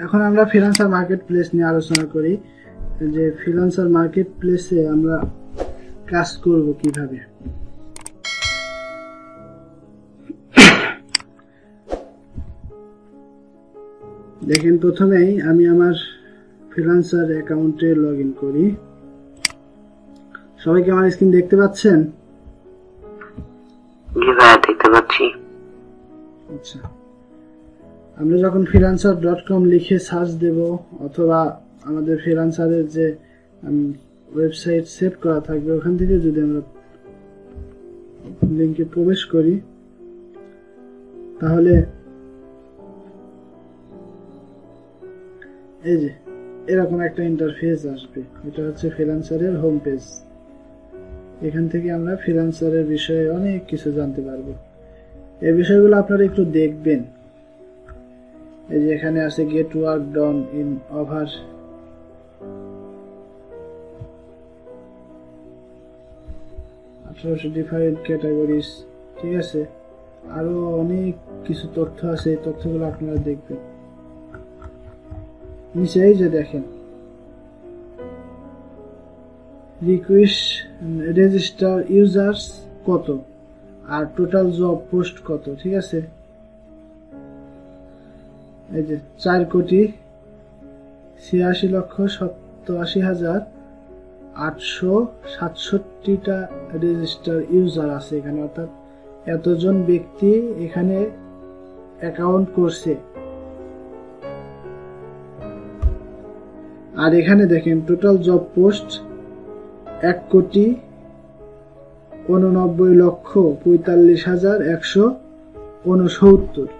এখন আমরা freelancer market place নিয়ে আলোচনা করি যে ফ্রিল্যান্সার মার্কেট প্লেসে আমরা কাজ করব কিভাবে। দেখেন প্রথমেই আমি আমার ফ্রিল্যান্সার অ্যাকাউন্টে লগইন করি। সবাই কি আমার স্ক্রিন দেখতে পাচ্ছেন? জি ভাই দেখতে পাচ্ছি। আচ্ছা, আমরা যখন freelancer.com লিখে সার্চ দেব অথবা আমাদের ফ্রিল্যান্সারের যে ওয়েবসাইট সেভ করা থাকবে ওখান থেকে যদি আমরা লিংকে প্রবেশ করি তাহলে এই যে এরকম একটা ইন্টারফেস আসবে। এটা হচ্ছে ফ্রিল্যান্সারের হোম পেজ। এখান থেকে আমরা ফ্রিল্যান্সারের বিষয়ে অনেক কিছু জানতে পারবো। এই বিষয়গুলো আপনারা একটু দেখবেন। এই যে এখানে আছে get work done in over 1800 different categories, ঠিক আছে। আরো অনেক কিছু তথ্য আছে, এই তথ্যগুলো আপনারা দেখবেন। নিচে এই যে দেখেন রিকোয়েস্ট রেজিস্টার ইউজার্স কত আর টোটাল জব পোস্ট কত, ঠিক আছে। এই যে 4,86,87,867টা রেজিস্টার ইউজার আছে এখানে, অর্থাৎ এতজন ব্যক্তি এখানে অ্যাকাউন্ট করছে। আর এখানে দেখেন টোটাল জব পোস্ট 1,89,45,169।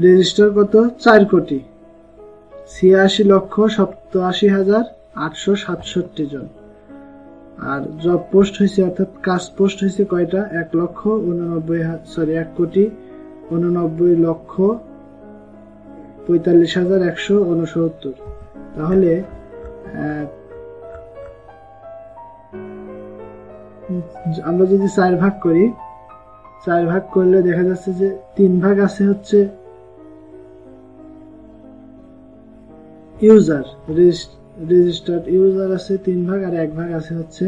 রেজিস্টার কত? 4,86,87,867 জন। আর জব পোস্ট হয়েছে অর্থাৎ কাজ পোস্ট হয়েছে কয়টা? 1,89,45,169। তাহলে আমরা যদি 4 ভাগ করি, 4 ভাগ করলে দেখা যাচ্ছে যে 3 ভাগ আছে হচ্ছে ইউজার, রেজিস্টার্ড ইউজার আছে 3 ভাগ, আর 1 ভাগ আছে হচ্ছে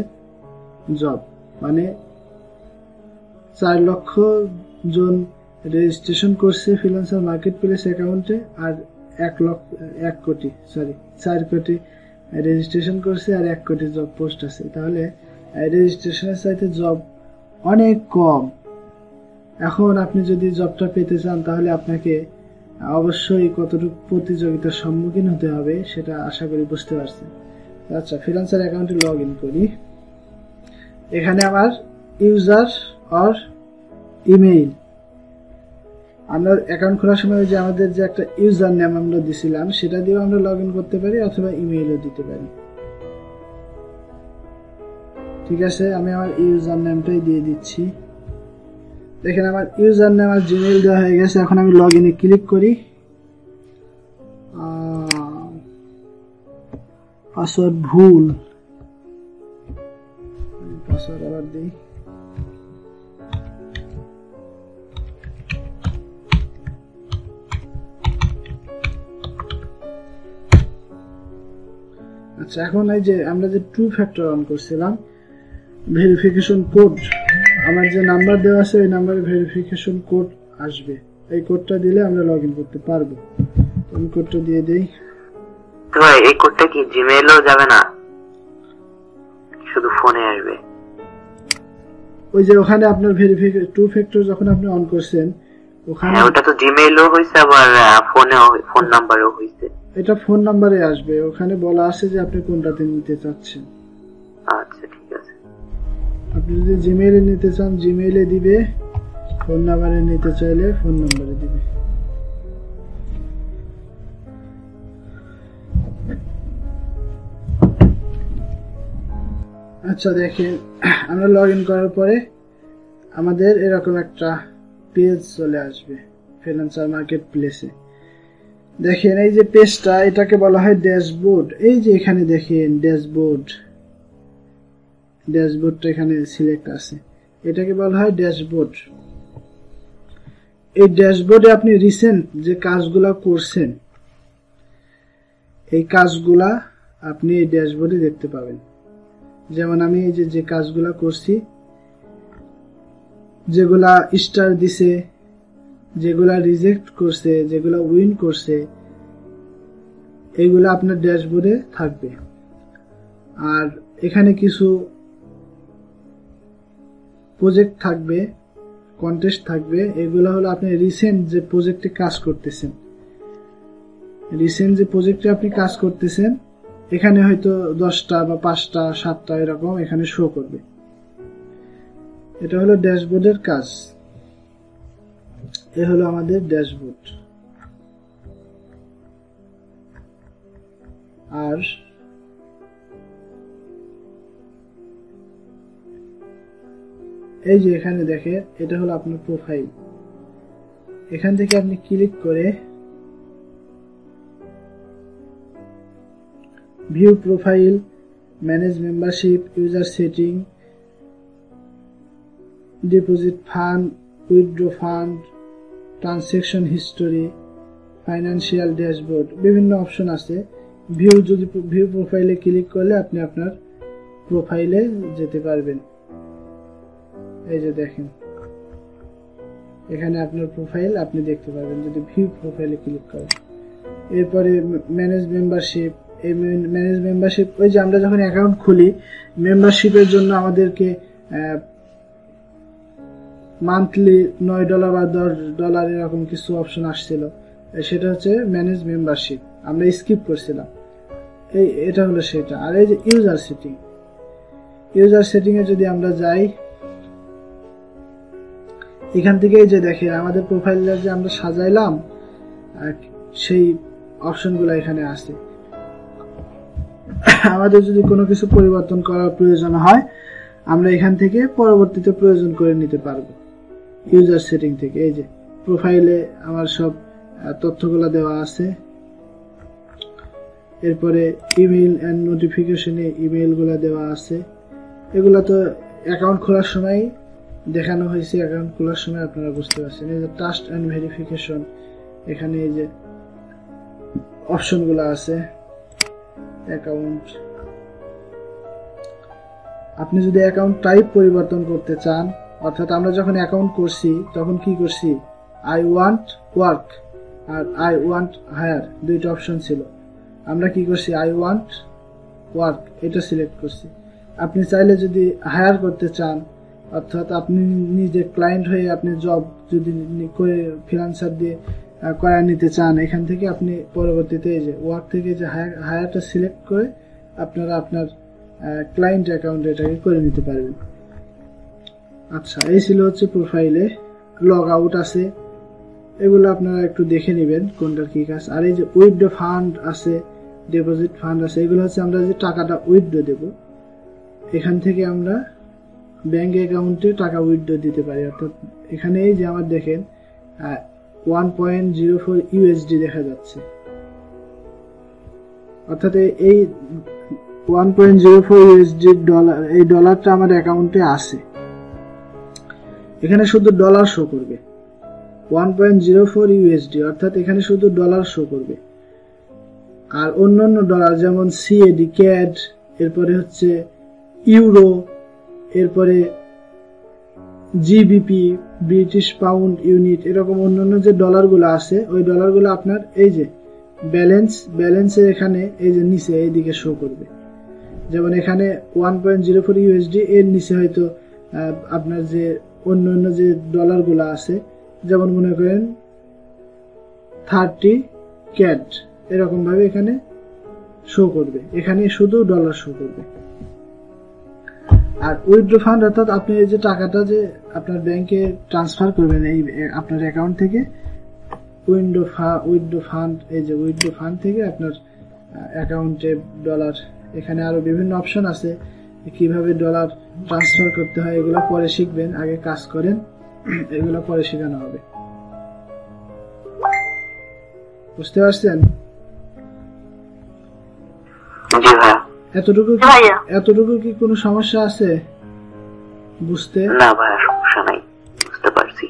জব। মানে 4 লক্ষ জন রেজিস্ট্রেশন করছে ফ্রিল্যান্সার মার্কেট প্লেস অ্যাকাউন্টে, আর 4 কোটি রেজিস্ট্রেশন করছে, আর 1 কোটি জব পোস্ট আছে। তাহলে রেজিস্ট্রেশনের চাইতে জব অনেক কম। এখন আপনি যদি জবটা পেতে চান তাহলে আপনাকে অবশ্যই কতটুকু প্রতিযোগিতার সম্মুখীন হতে হবে সেটা আশা করি বুঝতে পারছেন। আচ্ছা, ফ্রিল্যান্সার অ্যাকাউন্টে লগ ইন করি। এখানে আমার ইউজার আর ইমেইল, আমরা অ্যাকাউন্ট খোলার সময় যে আমাদের যে একটা ইউজার নেম আমরা দিছিলাম সেটা দিয়েও আমরা লগ ইন করতে পারি, অথবা ইমেইলও দিতে পারি। ঠিক আছে, আমি আমার ইউজার নেমটাই দিয়ে দিচ্ছি। দেখেন আমার ইউজার নেম আর জিমেইল দেওয়া হয়ে গেছে। এখন আমি লগ ইনে ক্লিক করি। পাসওয়ার্ড ভুল, পাসওয়ার্ড আবার দিই। আচ্ছা, এখন এই যে আমরা যে 2 ফ্যাক্টর অন করছিলাম, ভেরিফিকেশন কোড, আমার যে নাম্বার দেওয়া আছে ওই নাম্বারে ভেরিফিকেশন কোড আসবে। এই কোডটা দিলে আমরা লগ ইন করতে পারবো। আমি কোডটা দিয়ে দেই। ভাই এই কোডটা কি জিমেইলও যাবে না, শুধু ফোনে আসবে? ওই যে ওখানে আপনার ভেরিফিকেশন 2 ফ্যাক্টর যখন আপনি অন করছেন ওখানে, ওটা তো জিমেইলও হইছে আবার ফোনেও, ফোন নাম্বারও হইছে। এটা ফোন নাম্বারে আসবে। ওখানে বলা আছে যে আপনি কোনটাতে নিতে চাচ্ছেন। আচ্ছা ঠিক আছে। আপনি যদি জিমেইলে নিতে চান জিমেইলে দিবে, ফোন নাম্বারে নিতে চাইলে ফোন নাম্বারে দিবে। আচ্ছা দেখেন, আমরা লগ ইন করার পরে আমাদের এরকম একটা পেজ চলে আসবে ফ্রিল্যান্সার মার্কেট প্লেসে। দেখেন এই যে পেজটা, এটাকে বলা হয় ড্যাশবোর্ড। এই যে এখানে দেখেন ড্যাশবোর্ড, ড্যাশবোর্ডটা এখানে সিলেক্ট আছে, এটাকে বলা হয় ড্যাশবোর্ড। এই ড্যাশবোর্ডে আপনি রিসেন্ট যে কাজগুলা করছেন এই কাজগুলা আপনি এই ড্যাশবোর্ডে দেখতে পাবেন। যেমন আমি এই যে কাজগুলা করছি, যেগুলা স্টার দিছে, যেগুলা রিজেক্ট করছে, যেগুলা উইন করছে, এইগুলা আপনার ড্যাশবোর্ডে থাকবে। আর এখানে কিছু প্রজেক্ট থাকবে, কন্টেস্ট থাকবে। এগুলো হলো আপনি রিসেন্ট যে প্রজেক্টে কাজ করতেছেন, রিসেন্ট যে প্রজেক্টে আপনি কাজ করতেছেন এখানে হয়তো 10টা বা 5টা 7টা এরকম এখানে শো করবে। এটা হলো ড্যাশবোর্ডের কাজ। এ হলো আমাদের ড্যাশবোর্ড। আর এই যে এখানে দেখে এটা হলো আপনার প্রোফাইল। এখান থেকে আপনি ক্লিক করে view profile, manage membership, user setting, deposit fund, withdraw fund, transaction history, financial dashboard, বিভিন্ন অপশন আছে। ভিউ প্রোফাইলে ক্লিক করলে আপনি আপনার প্রোফাইলে যেতে পারবেন। এই যে দেখেন এখানে আপনার প্রোফাইল আপনি দেখতে পারবেন যদি ভিউ প্রোফাইলে ক্লিক করেন। এরপরে ম্যানেজ মেম্বারশিপ। এই ম্যানেজ মেম্বারশিপ ওই যে আমরা যখন অ্যাকাউন্ট খুলি মেম্বারশিপের জন্য আমাদেরকে মান্থলি $9 বা $10 এরকম কিছু অপশন আসছিল, সেটা হচ্ছে ম্যানেজ মেম্বারশিপ, আমরা স্কিপ করছিলাম। এটা হলো সেটা। আর এই যে ইউজার সেটিং, ইউজার সেটিং এ যদি আমরা যাই এখান থেকে এই যে দেখে আমাদের প্রোফাইলটা যে আমরা সাজাইলাম সেই অপশনগুলো এখানে আছে। আমাদের যদি কোনো কিছু পরিবর্তন করার প্রয়োজন হয় আমরা এখান থেকে পরবর্তীতে প্রয়োজন করে নিতে পারবো ইউজার সেটিং থেকে। এই যে প্রোফাইলে আমার সব তথ্যগুলো দেওয়া আছে। এরপরে ইমেইল এন্ড নোটিফিকেশনে ইমেইলগুলো দেওয়া আছে। এগুলো তো অ্যাকাউন্ট খোলার সময় দেখানো হয়েছে, অ্যাকাউন্ট খোলার সময় আপনারা বুঝতে পারছেন। এই যে ট্রাস্ট এন্ড ভেরিফিকেশন, এখানে এই যে অপশনগুলো আছে। অ্যাকাউন্ট, আপনি যদি অ্যাকাউন্ট টাইপ পরিবর্তন করতে চান, অর্থাৎ আমরা যখন অ্যাকাউন্ট করছি তখন কি করছি, আই ওয়ান্ট ওয়ার্ক আর আই ওয়ান্ট হায়ার দুইটা অপশন ছিল। আমরা কি করছি, আই ওয়ান্ট ওয়ার্ক এটা সিলেক্ট করছি। আপনি চাইলে যদি হায়ার করতে চান, অর্থাৎ আপনি নিজে ক্লায়েন্ট হয়ে আপনি জব যদি করে ফ্রিল্যান্সার দিয়ে করা নিতে চান, এখান থেকে আপনি পরবর্তীতে এই যে ওয়ার্ক থেকে যে হায়ারটা সিলেক্ট করে আপনারা আপনার ক্লায়েন্ট অ্যাকাউন্ট এটাকে করে নিতে পারবেন। আচ্ছা, এই ছিল হচ্ছে প্রোফাইলে। লগ আউট আছে, এগুলো আপনারা একটু দেখে নেবেন কোনটার কি কাজ। আর এই যে উইথড্র ফান্ড আছে, ডিপোজিট ফান্ড আছে, এগুলো হচ্ছে আমরা যে টাকাটা উইথড্র দেব এখান থেকে আমরা ব্যাংক অ্যাকাউন্টে টাকা উইথড্র দিতে পারি। অর্থাৎ এখানে এই যে আমার দেখেন 1.04 ইউএসডি দেখা যাচ্ছে। অর্থাৎ এই 1.04 ইউএসডি ডলার, এই ডলারটা আমার অ্যাকাউন্টে আছে। এখানে শুধু ডলার শো করবে 1.04 ইউএসডি, অর্থাৎ এখানে শুধু ডলার শো করবে। আর অন্যান্য ডলার যেমন সিএডি, ক্যাড, এরপরে হচ্ছে ইউরো, এরপরে জিবিপি, ব্রিটিশ পাউন্ড ইউনিট, এরকম অন্যান্য যে ডলারগুলো আছে ওই ডলারগুলো আপনার এই যে ব্যালেন্সের এখানে এই যে নিচে এইদিকে শো করবে। যেমন এখানে 1.04 ইউএসডি, এর নিচে হয়তো আপনার যে অন্যান্য যে ডলারগুলো আছে, যেমন মনে করেন 30 ক্যাড, এরকম ভাবে এখানে শো করবে। এখানে শুধু ডলার শো করবে। আর উইথড্র ফান্ড, অর্থাৎ আপনি এই যে টাকাটা যে আপনার ব্যাংকে ট্রান্সফার করবেন এই আপনার অ্যাকাউন্ট থেকে, উইথড্র ফান্ড, এই যে উইথড্র ফান্ড থেকে আপনার অ্যাকাউন্টে ডলার। এখানে আরো বিভিন্ন অপশন আছে কিভাবে ডলার ট্রান্সফার করতে হয়, এগুলো পরে শিখবেন, আগে কাজ করেন, এগুলো পরে শেখানো হবে। বুঝতে পারছেন? এতটুকু কি কোনো সমস্যা আছে বুঝতে? না ভাইয়া, সমস্যা নাই, বুঝতে পারছি।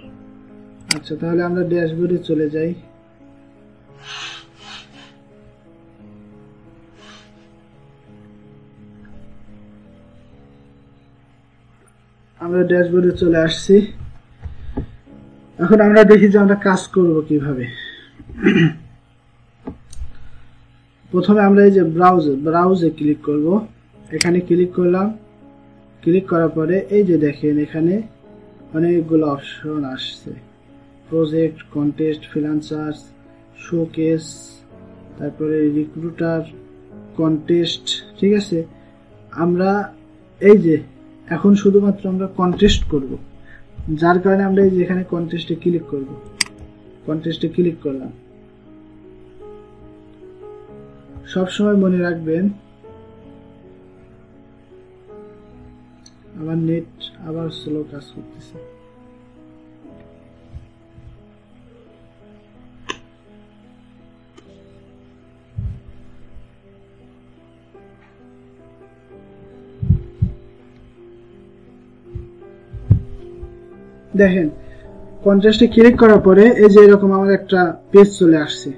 আচ্ছা, তাহলে আমরা ড্যাশবোর্ডে চলে যাই। আমরা ড্যাশবোর্ডে চলে আসছি। এখন আমরা দেখি যে আমরা কাজ করব কিভাবে। প্রথমে আমরা এই যে ব্রাউজে ক্লিক করব। এখানে ক্লিক করলাম। ক্লিক করার পরে এই যে দেখেন এখানে অনেকগুলো অপশন আসছে, প্রজেক্ট, কন্টেস্ট, ফ্রিল্যান্সার, শোকেস, তারপরে রিক্রুটার, কন্টেস্ট। ঠিক আছে, আমরা এই যে এখন শুধুমাত্র আমরা কন্টেস্ট করব, যার কারণে আমরা এই যে এখানে কন্টেস্টে ক্লিক করব। কন্টেস্টে ক্লিক করলাম। সবসময় মনে রাখবেন, আমার নেট আবার স্লো কাজ করতেছে। দেখেন কন্টেস্টে ক্লিক করার পরে এই যে এরকম আমার একটা পেজ চলে আসছে।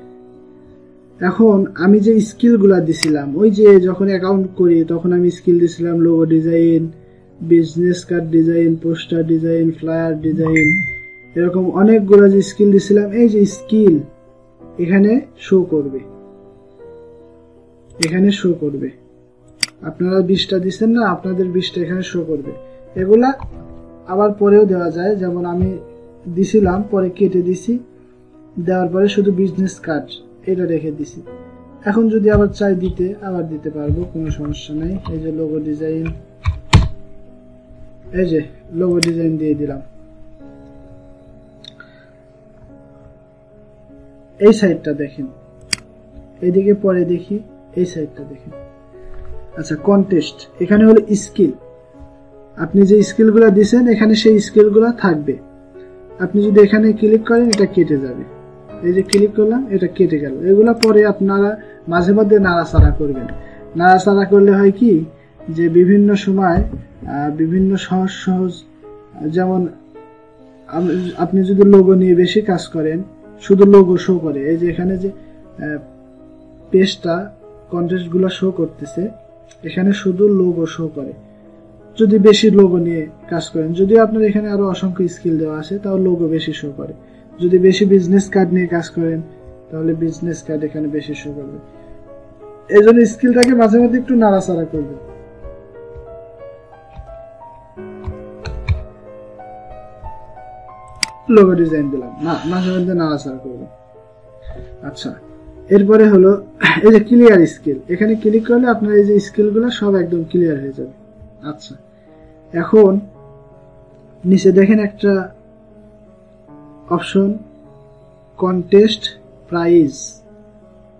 এখন আমি যে স্কিলগুলা দিছিলাম, ওই যে যখন অ্যাকাউন্ট করি তখন আমি স্কিল দিছিলাম logo design, business card design, poster design, flyer design, এরকম অনেকগুলো যে স্কিল দিছিলাম, এই যে স্কিল এখানে শো করবে। এখানে শো করবে। আপনারা 20টা দিচ্ছেন না, আপনাদের 20টা এখানে শো করবে। এগুলা আবার পরেও দেওয়া যায়, যেমন আমি দিছিলাম পরে কেটে দিছি, দেওয়ার পরে শুধু বিজনেস কার্ড এটা রেখে দিছি। এখন যদি আবার চাই দিতে, আবার দিতে পারবো, কোনো সমস্যা নাই। এই যে লোগো ডিজাইন, এই যে লোগো ডিজাইন দিয়ে দিলাম। এই সাইডটা দেখেন, এইদিকে পরে দেখি, এই সাইডটা দেখেন। আচ্ছা, কন্টেস্ট এখানে হলো স্কিল। আপনি যে স্কিলগুলো দিয়েছেন এখানে সেই স্কিলগুলো থাকবে। আপনি যদি এখানে ক্লিক করেন এটা কেটে যাবে। এই যে ক্লিক করলাম, এটা কেটে গেল। এগুলা পরে আপনারা মাঝে মধ্যে নাড়াচাড়া করবেন। নাড়াচাড়া করলে হয় কি, যে বিভিন্ন সময় বিভিন্ন সহজ সহজ, যেমন আপনি যদি লোগো নিয়ে বেশি কাজ করেন, শুধু লোগো শো করে। এই যে এখানে যে পেজটা কন্টেস্ট গুলো শো করতেছে, এখানে শুধু লোগো শো করে। যদি বেশি লোগো নিয়ে কাজ করেন, যদিও আপনার এখানে আরো অসংখ্য স্কিল দেওয়া আছে, তাও লোগো বেশি শো করে। যদি বেশি বিজনেস কার্ড নিয়ে কাজ করেন তাহলে বিজনেস কার্ড এখানে বেশি শো করবে। এই জন্য স্কিলটাকে মাঝে মধ্যে একটু নাড়াচাড়া করবে। লোগো ডিজাইন দিলাম, না মাঝে মধ্যে নাড়াচাড়া করবে। আচ্ছা, এরপরে হলো এই যে ক্লিয়ার স্কিল। এখানে ক্লিক করলে আপনার এই যে স্কিলগুলো সব একদম ক্লিয়ার হয়ে যাবে। আচ্ছা, এখন নিচে দেখেন একটা অপশন, কন্টেস্ট প্রাইস,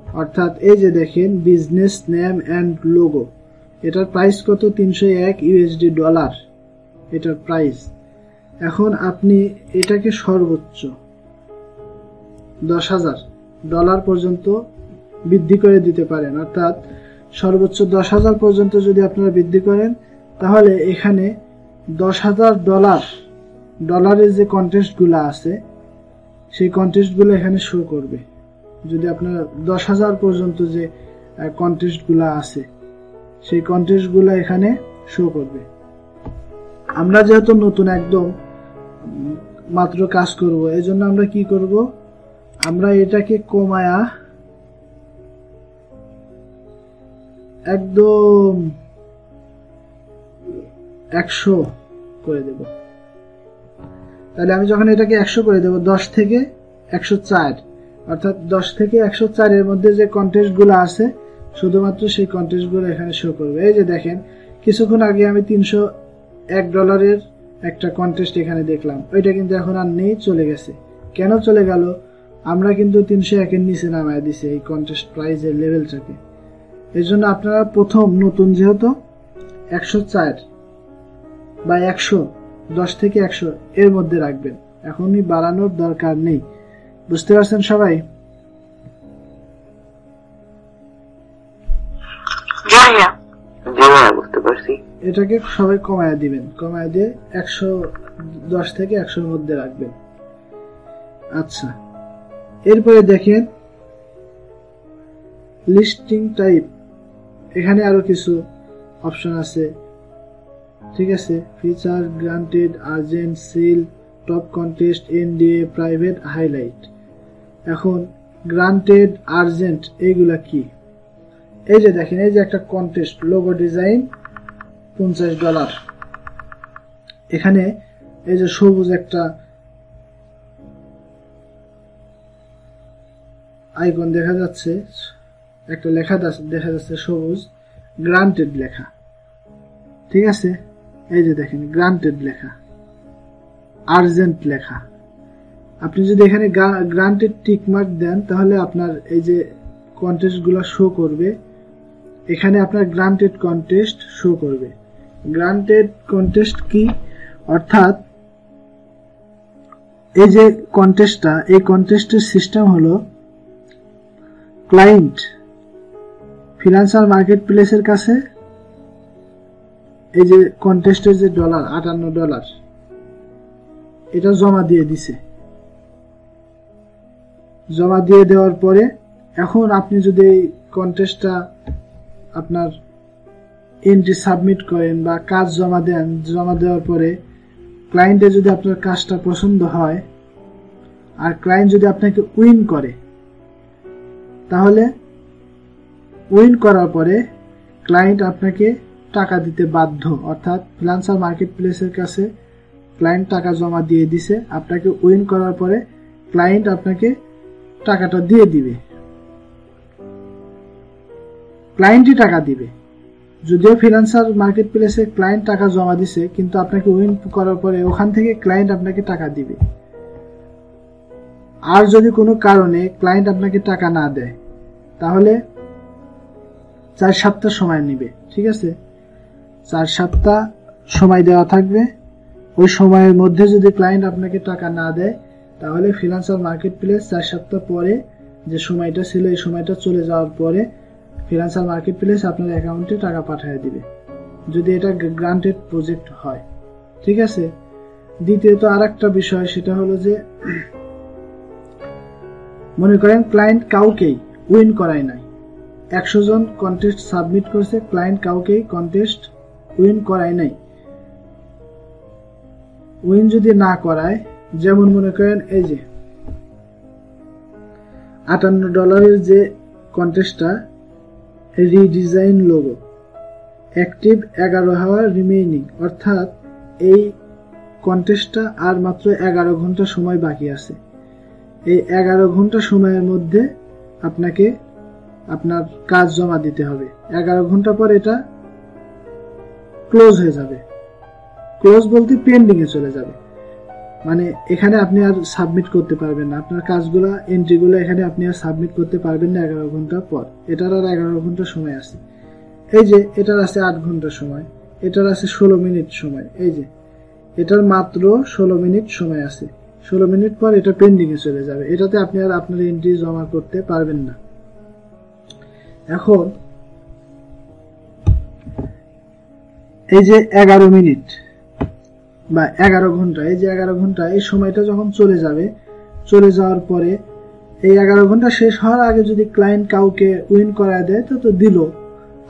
অর্থাৎ এই যে দেখেন বিজনেস নেম এন্ড লোগো, এটার প্রাইস কত? 301 ইউএসডি ডলার এটার প্রাইস। এখন আপনি এটাকে সর্বোচ্চ 10,000 ডলার পর্যন্ত বৃদ্ধি করে দিতে পারেন। অর্থাৎ সর্বোচ্চ 10,000 পর্যন্ত যদি আপনারা বৃদ্ধি করেন, তাহলে এখানে 10,000 ডলারের যে কন্টেস্ট গুলো আছে সেই কন্টেস্ট গুলো এখানে শো করবে। যদি আপনার 10,000 পর্যন্ত যে কন্টেস্ট গুলো আছে সেই কন্টেস্ট গুলো এখানে শো করবে। আমরা যেহেতু নতুন একদম মাত্র কাজ করব, এই জন্য আমরা কি করব, আমরা এটাকে কমায়া একদম 100 করে দেব। তাহলে আমি যখন এটাকে 100 করে দেব, 10 থেকে 104, অর্থাৎ 10 থেকে 104 এর মধ্যে যে কন্টেস্ট গুলো আছে শুধুমাত্র সেই কন্টেস্ট গুলো এখানে শো করবে। এই যে দেখেন, কিছুক্ষণ আগে আমি 301 ডলারের একটা কন্টেস্ট এখানে দেখলাম, ওইটা কিন্তু এখন আর নেই, চলে গেছে। কেন চলে গেল? আমরা কিন্তু 301 এর নিচে নামায় দিছি এই কন্টেস্ট প্রাইজের লেভেলটাকে। এর জন্য আপনারা প্রথম নতুন যেহেতু 104 বা 100, 10 থেকে 100 এর মধ্যে রাখবেন। এখনই বাড়ানোর দরকার নেই। বুঝতে পারছেন সবাই? বুঝতে পারছি। এটাকে সবাই কমায় দিবেন, কমায় দিয়ে 110 থেকে 100 এর মধ্যে রাখবেন। আচ্ছা, এরপরে দেখেন লিস্টিং টাইপ, এখানে আরো কিছু অপশন আছে। ঠিক আছে, feature, granted, urgent, seal, top contest, NDA, private, highlight. এখন গ্রান্টেড, আর্জেন্ট এইগুলা কি? এই যে দেখেন, এই যে একটা কন্টেস্ট, লোগো ডিজাইন $50। এখানে এই যে সবুজ একটা আইকন দেখা যাচ্ছে, একটা লেখা দেখা যাচ্ছে সবুজ, গ্রান্টেড লেখা। ঠিক আছে, এই যে দেখেন গ্রান্টেড লেখা, আর্জেন্ট লেখা। আপনি যদি এখানে গ্রান্টেড টিক মার্ক দেন তাহলে আপনার এই যে কন্টেস্ট গুলা শো করবে, এখানে আপনার গ্রান্টেড কন্টেস্ট শো করবে। গ্রান্টেড কন্টেস্ট কি? অর্থাৎ এই যে কন্টেস্টটা, এই কন্টেস্টের সিস্টেম হলো ক্লায়েন্ট ফিনান্সিয়াল মার্কেট প্লেসের কাছে এই যে কন্টেস্টের যে $58 এটা জমা দিয়ে দিছে। জমা দিয়ে দেওয়ার পরে এখন আপনি যদি এই কন্টেস্টটা আপনার এন্ট্রি সাবমিট করেন বা কাজ জমা দেন, জমা দেওয়ার পরে ক্লায়েন্টের যদি আপনার কাজটা পছন্দ হয় আর ক্লায়েন্ট যদি আপনাকে উইন করে, তাহলে উইন করার পরে ক্লায়েন্ট আপনাকে টাকা দিতে বাধ্য। অর্থাৎ ফিনান্সিয়াল মার্কেট প্লেসের কাছে ক্লায়েন্ট টাকা জমা দিয়ে দিছে, আপনাকে উইন করার পরে ক্লায়েন্ট আপনাকে টাকাটা দিয়ে দিবে, ক্লায়েন্টই টাকা দিবে। যদিও ফিনান্সিয়াল মার্কেট প্লেসে ক্লায়েন্ট টাকা জমা দিছে, কিন্তু আপনাকে উইন করার পরে ওখান থেকে ক্লায়েন্ট আপনাকে টাকা দিবে। আর যদি কোনো কারণে ক্লায়েন্ট আপনাকে টাকা না দেয় তাহলে 4 সপ্তাহ সময় নেবে। ঠিক আছে, 4 সপ্তাহ সময় দেওয়া থাকবে। ওই সময়ের মধ্যে যদি ক্লায়েন্ট আপনাকে টাকা না দেয় তাহলে ফিনান্সিয়াল মার্কেট প্লেস 4 সপ্তাহ পরে যে সময়টা ছিল এই সময়টা চলে যাওয়ার পরে ফিনান্সিয়াল মার্কেট প্লেস আপনার অ্যাকাউন্টে টাকা পাঠিয়ে দিবে, যদি এটা গ্রান্টেড প্রজেক্ট হয়। ঠিক আছে, দ্বিতীয়ত আরেকটা বিষয়, সেটা হলো যে মনে করেন ক্লায়েন্ট কাউকেই উইন করায় নাই, 100 জন কন্টেস্ট সাবমিট করছে, ক্লায়েন্ট কাউকেই কন্টেস্ট উইন করায় নাই। উইন যদি না করায়, যেমন মনে করেন এই যে $58 যে কন্টেস্টটা, redesign logo, active 11 hour remaining, অর্থাৎ এই কন্টেস্টটা আর মাত্র 11 ঘন্টা সময় বাকি আছে। এই 11 ঘন্টা সময়ের মধ্যে আপনাকে আপনার কাজ জমা দিতে হবে। 11 ঘন্টা পর এটা ক্লোজ হয়ে যাবে। ক্লোজ বলতে পেন্ডিং এ চলে যাবে, মানে এখানে আপনি আর সাবমিট করতে পারবেন না, আপনার কাজগুলো এন্ট্রিগুলো এখানে আপনি আর সাবমিট করতে পারবেন না 11 ঘন্টা পর। এটার আর 11 ঘন্টা সময় আছে। এই যে এটার আছে 8 ঘন্টা সময়, এটার আছে 16 মিনিট সময়, এই যে এটার মাত্র 16 মিনিট সময় আছে। 16 মিনিট পর এটা পেন্ডিং এ চলে যাবে, এটাতে আপনি আর আপনার এন্ট্রি জমা করতে পারবেন না। এখন এই যে 11 মিনিট বা 11 ঘন্টা, এই যে 11 ঘন্টা, এই সময়টা যখন চলে যাবে, চলে যাওয়ার পরে এই 11 ঘন্টা শেষ হওয়ার আগে যদি ক্লায়েন্ট কাউকে উইন করায় দেয় তো দিল,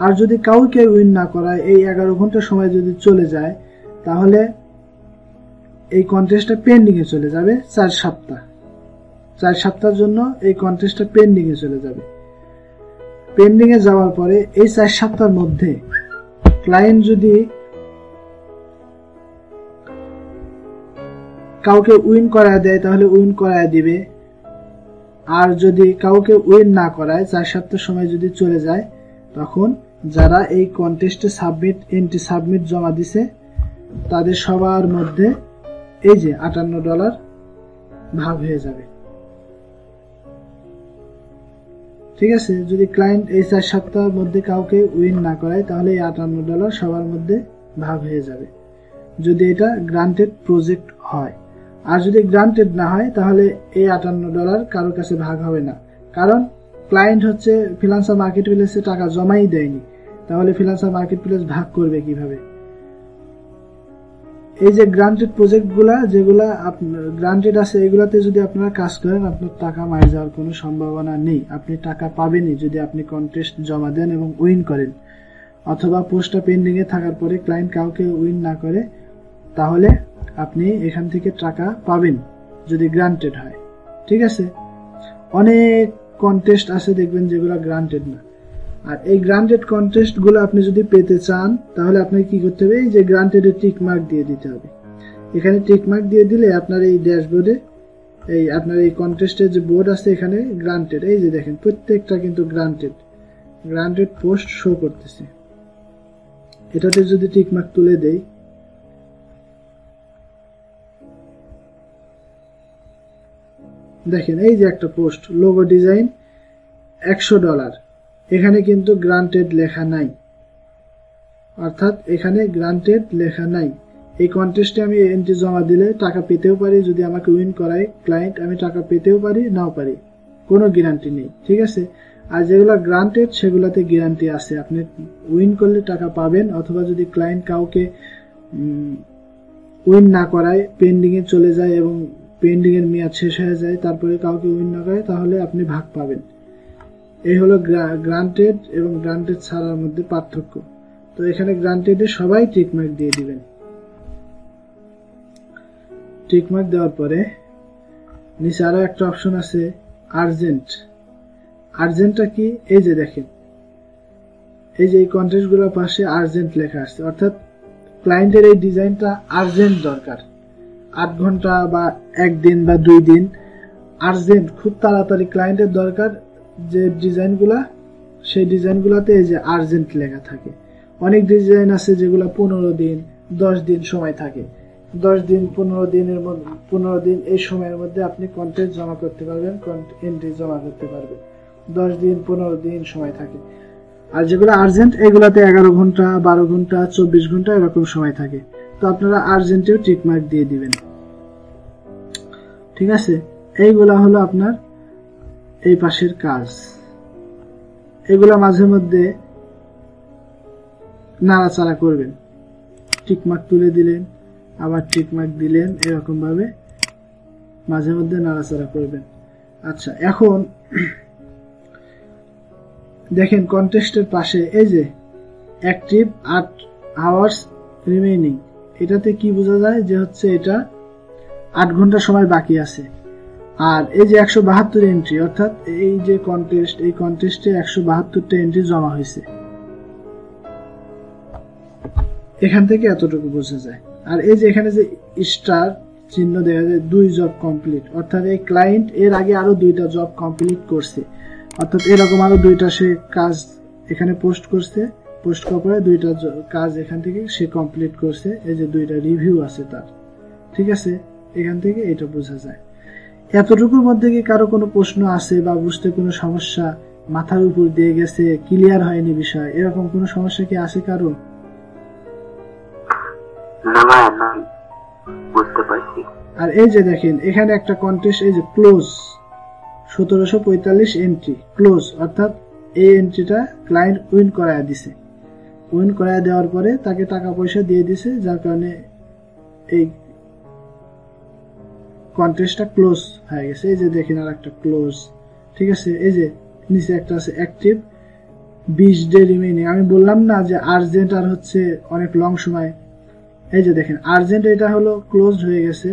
আর যদি কাউকে উইন না করায় এই 11 ঘন্টা সময় যদি চলে যায় তাহলে এই কন্টেস্টটা পেন্ডিং এ চলে যাবে 4 সপ্তাহ। 4 সপ্তাহের জন্য এই কন্টেস্টটা পেন্ডিং এ চলে যাবে। পেন্ডিং এ যাওয়ার পরে এই 4 সপ্তাহের মধ্যে ক্লায়েন্ট যদি কাউকে উইন করায় দেয় তাহলে উইন করায় দিবে, আর যদি কাউকে উইন না করায় 4 সপ্তাহ সময় যদি চলে যায়, তখন যারা এই কন্টেস্টে এন্ট্রি সাবমিট জমা দিছে তাদের সবার মধ্যে এই যে $58 ভাগ হয়ে যাবে। ঠিক আছে, যদি ক্লায়েন্ট এই 4 সপ্তাহের মধ্যে কাউকে উইন না করায় তাহলে এই $58 সবার মধ্যে ভাগ হয়ে যাবে, যদি এটা গ্রান্টেড প্রজেক্ট হয়। আর যদি গ্রান্টেড না হয় তাহলে এই $58 কারোর কাছে ভাগ হবে না, কারণ ক্লায়েন্ট হচ্ছে ফিনান্সিয়াল মার্কেট প্লেসে টাকা জমাই দেয়নি, তাহলে ফিনান্সিয়াল মার্কেট প্লেস ভাগ করবে কিভাবে? এই যে গ্রান্টেড প্রজেক্টগুলা যেগুলা গ্রান্টেড আছে এগুলাতে যদি আপনারা কাজ করেন আপনার টাকা মার যাওয়ার কোনো সম্ভাবনা নেই, আপনি টাকা পাবেনই যদি আপনি কন্টেস্ট জমা দেন এবং উইন করেন, অথবা পোস্টটা পেন্ডিং এ থাকার পরে ক্লায়েন্ট কাউকে উইন না করে, তাহলে আপনি এখান থেকে টাকা পাবেন যদি গ্রান্টেড হয়। ঠিক আছে, অনেক কন্টেস্ট আছে দেখবেন যেগুলো গ্রান্টেড না, আর এই গ্রান্টেড কন্টেস্ট গুলো আপনি যদি পেতে চান তাহলে আপনাকে কি করতে হবে, এই যে গ্রান্টেড এর টিক মার্ক দিয়ে দিতে হবে। এখানে টিক মার্ক দিয়ে দিলে আপনার এই ড্যাশবোর্ডে এই আপনার এই কন্টেস্টের যে বোর্ড আছে এখানে গ্রান্টেড, এই যে দেখেন প্রত্যেকটা কিন্তু গ্রান্টেড পোস্ট শো করতেছে। এটাতে যদি টিক মার্ক তুলে দেই, দেখেন এই যে একটা পোস্ট লোগো ডিজাইন $100, এখানে কিন্তু গ্রান্টেড লেখা নাই, অর্থাৎ এখানে গ্রান্টেড লেখা নাই। এই কন্টেস্টে আমি এন্ট্রি জমা দিলে টাকা পেতেও পারি, যদি আমাকে উইন করায় ক্লায়েন্ট আমি টাকা পেতেও পারি নাও পারি, কোনো গ্যারান্টি নেই। ঠিক আছে, আর যেগুলো গ্রান্টেড সেগুলোতে গ্যারান্টি আছে, আপনি উইন করলে টাকা পাবেন, অথবা যদি ক্লায়েন্ট কাউকে উইন না করায় পেন্ডিং এ চলে যায় এবং পেন্ডিং এর মেয়াদ শেষ হয়ে যায় তারপরে কাউকে উইন না করে, তাহলে আপনি ভাগ পাবেন। এই হলো গ্রান্টেড এবং গ্রান্টেড ছাড়ার মধ্যে পার্থক্য। তো এখানে গ্রান্টেডে সবাই টিকমার্ক দিয়ে দিবেন। টিকমার্ক দেওয়ার পরে নিচে আরো একটা অপশন আছে আর্জেন্ট। আর্জেন্টটা কি, এই যে দেখেন এই যে এই কন্টেস্ট গুলোর পাশে আর্জেন্ট লেখা আছে, অর্থাৎ ক্লায়েন্টের এই ডিজাইনটা আর্জেন্ট দরকার, 8 ঘন্টা বা 1 দিন বা 2 দিন, আর্জেন্ট খুব তাড়াতাড়ি ক্লায়েন্টের দরকার যে ডিজাইনগুলা, সেই ডিজাইনগুলোতে এই যে আর্জেন্ট লেখা থাকে। অনেক ডিজাইন আছে যেগুলো 15 দিন 10 দিন সময় থাকে, 10 দিন 15 দিন এই সময়ের মধ্যে আপনি কন্টেস্ট জমা করতে পারবেন, এন্ট্রি জমা করতে পারবেন, 10 দিন 15 দিন সময় থাকে। আর যেগুলো আর্জেন্ট এগুলাতে 11 ঘন্টা 12 ঘন্টা 24 ঘন্টা এরকম সময় থাকে। তো আপনারা আর্জেন্টেও টিকমার্ক দিয়ে দিবেন। ঠিক আছে, এইগুলা হলো আপনার এই পাশের কাজ। এগুলা মাঝে মধ্যে নাড়াচাড়া করবেন, টিকমার্ক তুলে দিলেন আবার টিকমার্ক দিলেন, এরকম ভাবে মাঝে মধ্যে নাড়াচাড়া করবেন। আচ্ছা, এখন দেখেন কন্টেস্টের পাশে এই যে অ্যাক্টিভ 8 আওয়ার্স রিমেইনিং, এটাতে কি বোঝা যায় যে হচ্ছে এটা 8 ঘন্টা সময় বাকি আছে। আর এই যে 172 এন্ট্রি, অর্থাৎ এই যে কন্টেস্ট, এই কন্টেস্টে 172টা এন্ট্রি জমা হয়েছে, এখান থেকে এতটুকু বোঝা যায়। আর এই যে এখানে যে স্টার চিহ্ন দেখা যায় 2 জব কমপ্লিট, অর্থাৎ এই ক্লায়েন্ট এর আগে আরো 2টা জব কমপ্লিট করছে, অর্থাৎ এরকম আরো 2টা সে কাজ এখানে পোস্ট করছে, পোস্ট করার পরে 2টা কাজ এখান থেকে সে কমপ্লিট করছে, এই যে 2টা রিভিউ আছে তার। ঠিক আছে, এখান থেকে এটা বোঝা যায়। এতটুকুর মধ্যে কি কারো কোনো প্রশ্ন আছে বা বুঝতে কোনো সমস্যা, মাথার উপর দিয়ে গেছে, ক্লিয়ার হয়নি বিষয়, এরকম কোনো সমস্যা কি আছে কারো? না ভাই, না বুঝতে পারছি। আর এই যে দেখেন এখানে একটা কন্টেস্ট, এই যে ক্লোজ 1745 এন্ট্রি ক্লোজ, অর্থাৎ এই এন্ট্রিটা ক্লায়েন্ট উইন করায় দিছে, উইন করায় দেওয়ার পরে তাকে টাকা পয়সা দিয়ে দিছে, যার কারণে এই কন্টেস্টটা ক্লোজ হয়ে গেছে। এই যে দেখেন আর একটা ক্লোজ। ঠিক আছে, এই যে নিচে একটা আছে অ্যাক্টিভ 20 ডে রিমেইনিং। আমি বললাম না যে আর্জেন্ট আর হচ্ছে অনেক লং সময়, এই যে দেখেন আর্জেন্ট এটা হলো ক্লোজড হয়ে গেছে।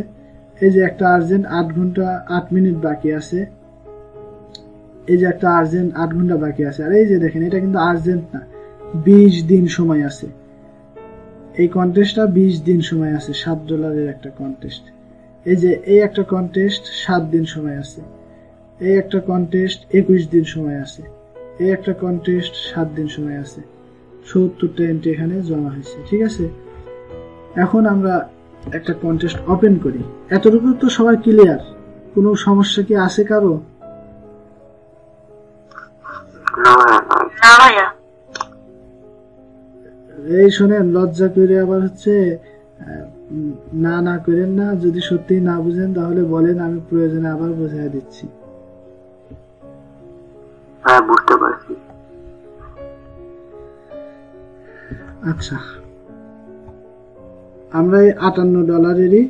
এই যে একটা আর্জেন্ট 8 ঘন্টা 8 মিনিট বাকি আছে, এই যে একটা আর্জেন্ট 8 ঘন্টা বাকি আছে। আর এই যে দেখেন এটা কিন্তু আর্জেন্ট না, 20 দিন সময় আছে। এই কন্টেস্টটা 20 দিন সময় আছে, $7 একটা কন্টেস্ট। এই যে এই একটা কন্টেস্ট 7 দিন সময় আছে, এই একটা কন্টেস্ট 21 দিন সময় আছে, এই একটা কন্টেস্ট 7 দিন সময় আছে। 70টা এন্ট্রি এখানে জমা হয়েছে। ঠিক আছে, এখন আমরা একটা কন্টেস্ট ওপেন করি। এতটুকু তো সবার ক্লিয়ার, কোনো সমস্যা কি আছে কারো? এই শোনেন, লজ্জা করে আবার হচ্ছে না না করেন না, যদি সত্যি না বুঝেন তাহলে বলেন, আমি প্রয়োজনে আবার বোঝাই দিচ্ছি। হ্যাঁ, বুঝতে পারছি। আচ্ছা, আমরা এই $58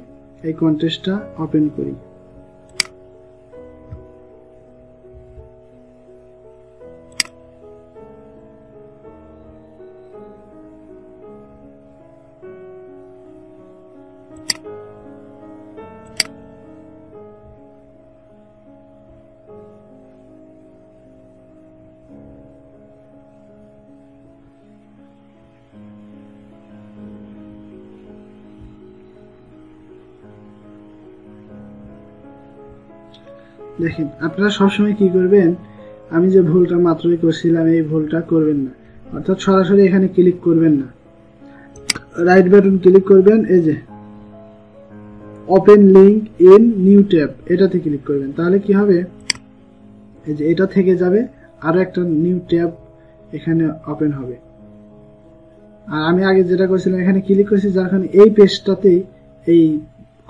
এই কন্টেস্টটা ওপেন করি। দেখেন, আপনারা সবসময় কি করবেন, আমি যে ভুলটা মাত্রই করছিলাম এই ভুলটা করবেন না। অর্থাৎ সরাসরি এখানে ক্লিক করবেন না, রাইট বাটন ক্লিক করবেন, এই যে open link in new tab এটাতে ক্লিক করবেন। তাহলে কি হবে, এই যে এটা থেকে যাবে আর একটা নিউ ট্যাব এখানে ওপেন হবে। আর আমি আগে যেটা করেছিলাম এখানে ক্লিক করেছি, যার কারণে এই পেজটাতেই এই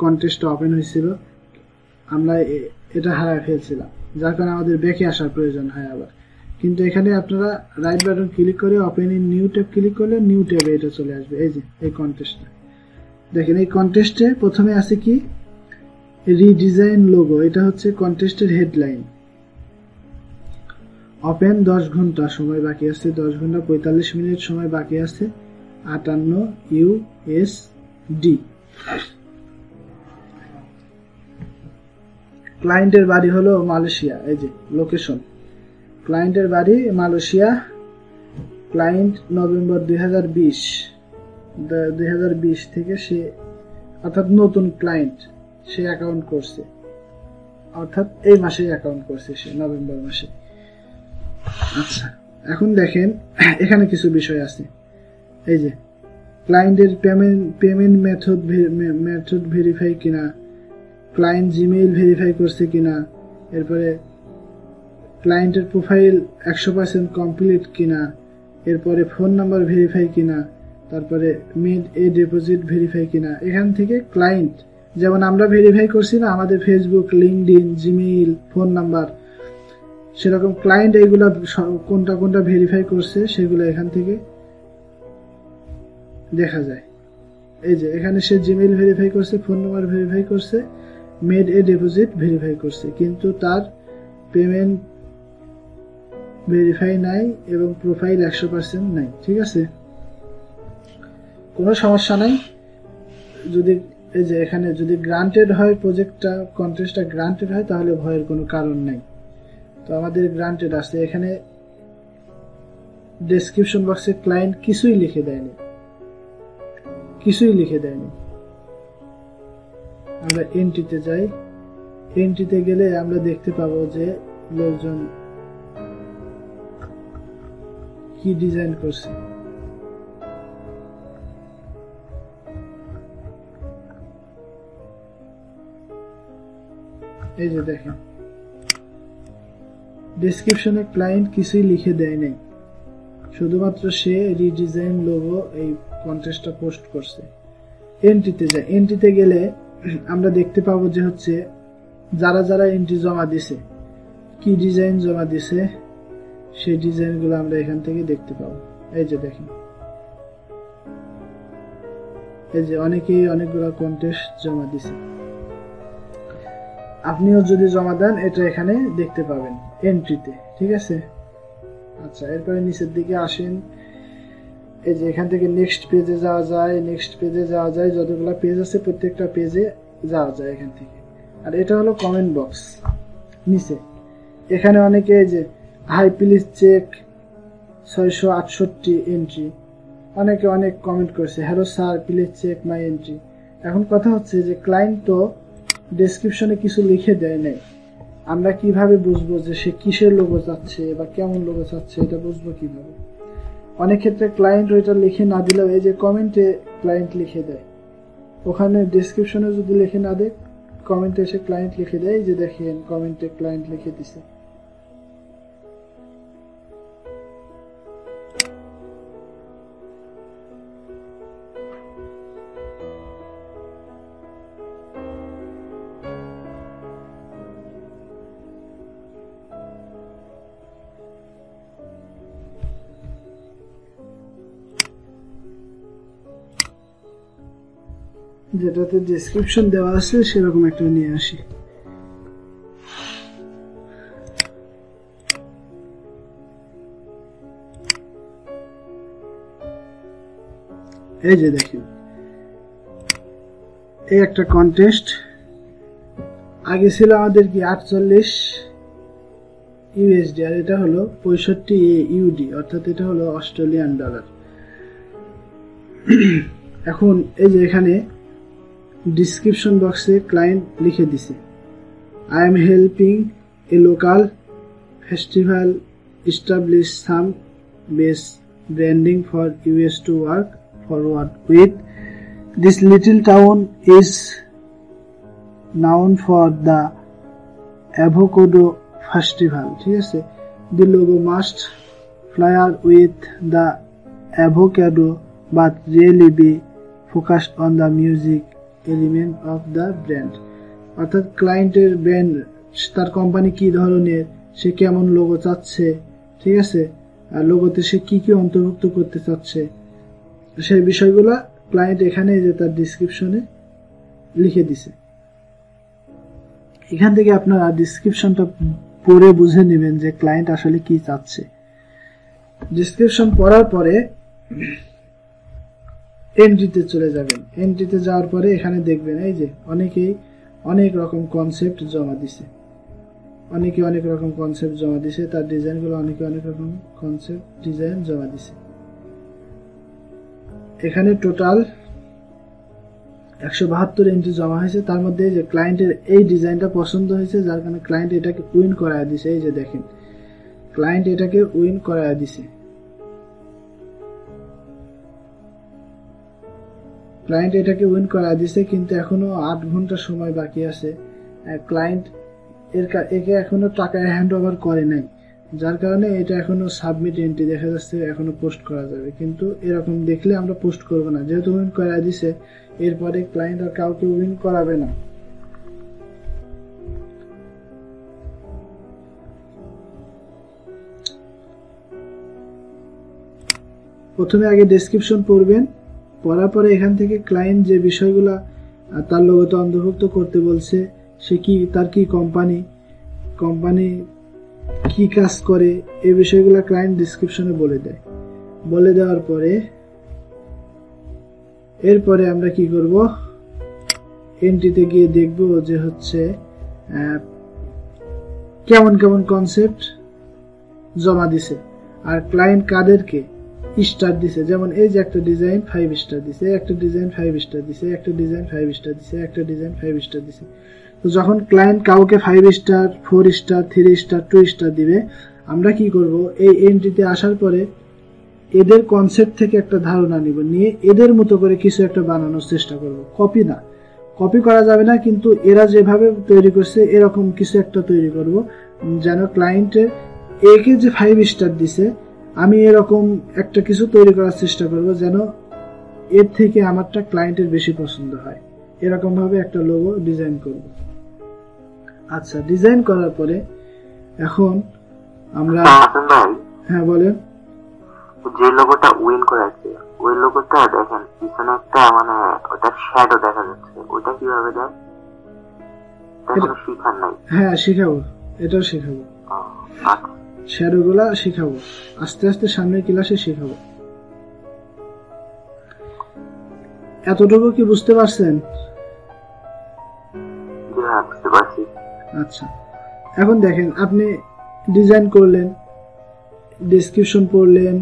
কন্টেস্টটা ওপেন হয়েছিল, আমরা এটা হারায় ফেলছিলাম, যার কারণে আমাদের ব্যাকে আসার প্রয়োজন হয় আবার। কিন্তু এখানে আপনারা রাইট বাটন ক্লিক করে open in new tab click করলে নিউ ট্যাবে এটা চলে আসবে। এই যে এই কন্টেস্টটা দেখেন, এই কন্টেস্টে প্রথমে আছে কি রিডিজাইন লোগো, এটা হচ্ছে কন্টেস্টের হেডলাইন। ওপেন 10 ঘন্টা সময় বাকি আছে, 10 ঘন্টা 45 মিনিট সময় বাকি আছে, 58 USD। ক্লায়েন্টের বাড়ি হলো মালয়েশিয়া, এই যে লোকেশন, ক্লায়েন্টের বাড়ি মালয়েশিয়া। ক্লায়েন্ট নভেম্বর 2020 থেকে সে, অর্থাৎ নতুন ক্লায়েন্ট, সে অ্যাকাউন্ট করছে, অর্থাৎ এই মাসে অ্যাকাউন্ট করছে সে, নভেম্বর মাসে। আচ্ছা, এখন দেখেন এখানে কিছু বিষয় আছে। এই যে ক্লায়েন্টের পেমেন্ট মেথড ভেরিফাই কিনা, ক্লায়েন্ট জিমেইল ভেরিফাই করছে কিনা, এরপরে ক্লায়েন্টের প্রোফাইল 100% কমপ্লিট কিনা, এরপরে ফোন নাম্বার ভেরিফাই কিনা, তারপরে মেড এ ডিপোজিট ভেরিফাই কিনা। এখান থেকে ক্লায়েন্ট, যেমন আমরা ভেরিফাই করছি না আমাদের Facebook, LinkedIn, Gmail, phone number, সেরকম ক্লায়েন্ট এইগুলা কোনটা কোনটা ভেরিফাই করছে সেগুলো এখান থেকে দেখা যায়। এই যে এখানে সে জিমেইল ভেরিফাই করছে, ফোন নাম্বার ভেরিফাই করছে, মেড এ ডিপোজিট ভেরিফাই করছে, কিন্তু তার পেমেন্ট ভেরিফাই নাই এবং প্রোফাইল 100% নাই। ঠিক আছে, কোনো সমস্যা নাই। যদি এই যে এখানে যদি গ্রান্টেড হয়, প্রজেক্টটা কন্টেস্টটা গ্রান্টেড হয়, তাহলে ভয়ের কোনো কারণ নাই। তো আমাদের গ্রান্টেড আছে। এখানে ডেসক্রিপশন বক্সে ক্লায়েন্ট কিছুই লিখে দেয়নি, আমরা এন্ট্রিতে যাই, এন্ট্রিতে গেলে আমরা দেখতে পাবো যে লোকজন কি ডিজাইন করছে। এই যে দেখেন, ডেসক্রিপশনে ক্লায়েন্ট কিছুই লিখে দেয় নাই, শুধুমাত্র সে রিডিজাইন লোগো এই কন্টেস্টটা পোস্ট করছে। এন্ট্রিতে যাই, এন্ট্রিতে গেলে আমরা দেখতে পাবো যে হচ্ছে যারা যারা এন্ট্রি জমা দিছে, কি ডিজাইন জমা দিছে, সেই ডিজাইনগুলো আমরা এখান থেকে দেখতে পাবো। এই যে দেখেন, এই যে অনেকেই অনেকগুলো কন্টেস্ট জমা দিছে। আপনিও যদি জমা দেন এটা এখানে দেখতে পাবেন এন্ট্রিতে। ঠিক আছে, আচ্ছা, এরপরে নিচের দিকে আসেন। এই যে এখান থেকে নেক্সট পেজে যাওয়া যায়, যতগুলো পেজ আছে প্রত্যেকটা পেজে যাওয়া যায় এখান থেকে। আর এটা হলো কমেন্ট বক্স নিচে। এখানে অনেকে এই যে হাই প্লিজ চেক 668 এন্ট্রি, অনেকে অনেক কমেন্ট করছে, hello sir please check my entry. এখন কথা হচ্ছে যে ক্লায়েন্ট তো ডেসক্রিপশনে কিছু লিখে দেয় নাই, আমরা কিভাবে বুঝবো যে সে কিসের লোগো চাচ্ছে বা কেমন লোগো চাচ্ছে, এটা বুঝবো কিভাবে? অনেক ক্ষেত্রে ক্লায়েন্ট ওইটা লিখে না দিলেও এই যে কমেন্টে ক্লায়েন্ট লিখে দেয়, ওখানে ডেসক্রিপশনে যদি লিখে না দেয়, কমেন্টে এসে ক্লায়েন্ট লিখে দেয়। এই যে দেখেন কমেন্টে ক্লায়েন্ট লিখে দিছে। যেটাতে ডেসক্রিপশন দেওয়া আছে সেরকম একটা নিয়ে আসি। এই যে দেখেন, এই একটা কন্টেস্ট। আগে ছিল আমাদের কি 48 ইউএসডি, আর এটা হলো 65 ইউডি, অর্থাৎ এটা হলো অস্ট্রেলিয়ান ডলার। এখন এই যে এখানে ডিসক্রিপশন বক্সে ক্লায়েন্ট লিখে দিছে, I am helping A local festival establish some base branding for US to work forward with. This little town is known for the avocado festival. ঠিক আছে, the logo must flyer with the avocado but really be focused on the music element of the brand. অর্থাৎ ক্লায়েন্টের brand, তার company কি ধরনের, সে কেমন logo চাচ্ছে, ঠিক আছে, আর লোগোতে সে কি কি অন্তর্ভুক্ত করতে চাচ্ছে, সেই বিষয়গুলো ক্লায়েন্ট এখানে যে তার ডেসক্রিপশনে লিখে দিছে। এখান থেকে আপনারা ডেসক্রিপশনটা পড়ে বুঝে নেবেন যে ক্লায়েন্ট আসলে কি চাচ্ছে। ডেসক্রিপশন পড়ার পরে এন্ট্রিতে চলে যাবেন। এন্ট্রিতে যাওয়ার পরে এখানে দেখবেন এই যে অনেকেই অনেক রকম কনসেপ্ট জমা দিছে, অনেকে অনেক রকম কনসেপ্ট জমা দিছে, তার ডিজাইনগুলো অনেকে অনেক রকম কনসেপ্ট ডিজাইন জমা দিছে। এখানে টোটাল 172 এন্ট্রি জমা হয়েছে। তার মধ্যে যে ক্লায়েন্টের এই ডিজাইনটা পছন্দ হয়েছে, যার কারণে ক্লায়েন্ট এটাকে উইন করায় দিছে। এই যে দেখেন, ক্লায়েন্ট এটাকে উইন করায় দিছে। ক্লায়েন্ট এটাকে উইন করায় দিছে, কিন্তু এখনো 8 ঘন্টা সময় বাকি আছে। ক্লায়েন্ট একে এখনো টাকা হ্যান্ড ওভার করে নাই, যার কারণে এটা এখনো সাবমিট এন্ট্রি দেখা যাচ্ছে, এখনো পোস্ট করা যাবে। কিন্তু এরকম দেখলে আমরা পোস্ট করব না, যেহেতু উইন করায় দিছে, এরপরে ক্লায়েন্ট আর কাউকে উইন করাবে না। প্রথমে আগে ডেসক্রিপশন পড়বেন, পড়ার পরে এখান থেকে ক্লায়েন্ট যে বিষয়গুলা তার লোগোতে অন্তর্ভুক্ত করতে বলছে, সে কি, তার কি কোম্পানি কি কাজ করে, এই বিষয়গুলো ক্লায়েন্ট ডেসক্রিপশনে বলে দেয়। বলে দেওয়ার পরে এরপরে আমরা কি করব, এন্ট্রিতে গিয়ে দেখব যে হচ্ছে কেমন কেমন কনসেপ্ট জমা দিছে, আর ক্লায়েন্ট কাদেরকে স্টার দিছে। যেমন এই যে একটা ডিজাইন 5 স্টার দিছে, একটা ডিজাইন 5 স্টার দিছে, একটা ডিজাইন 5 স্টার দিছে, একটা ডিজাইন 5 স্টার দিছে। তো যখন ক্লায়েন্ট কাউকে 5 স্টার, 4 স্টার, 3 স্টার, 2 স্টার দিবে, আমরা কি করব, এই এন্ট্রিতে আসার পরে এদের কনসেপ্ট থেকে একটা ধারণা নিব, নিয়ে এদের মতো করে কিছু একটা বানানোর চেষ্টা করব। কপি না, কপি করা যাবে না, কিন্তু এরা যেভাবে তৈরি করছে এরকম কিছু একটা তৈরি করব, যেন ক্লায়েন্টের একে যে 5 স্টার দিছে, আমি এরকম একটা কিছু তৈরি করার চেষ্টা করব, যেন এর থেকে আমারটা ক্লায়েন্টের বেশি পছন্দ হয়। এরকম ভাবে একটা লোগো ডিজাইন করব। আচ্ছা, ডিজাইন করার পরে এখন আমরা, হ্যাঁ বলেন, যে লোগোটা উইন করেছে ওই লোগোটা দেখেন পিছনে একটা মানে ওটার শ্যাডো দেখা যাচ্ছে, ওটা কিভাবে দেয় এখনো শিখার নাই। হ্যাঁ শিখাবো, এটাও শিখাবো, শ্যাডো গুলা শিখাবো, আস্তে আস্তে সামনের ক্লাসে শিখাবো। এতটুকু কি বুঝতে পারছেন? আচ্ছা, এখন দেখেন, আপনি ডিজাইন করলেন, ডেসক্রিপশন পড়লেন,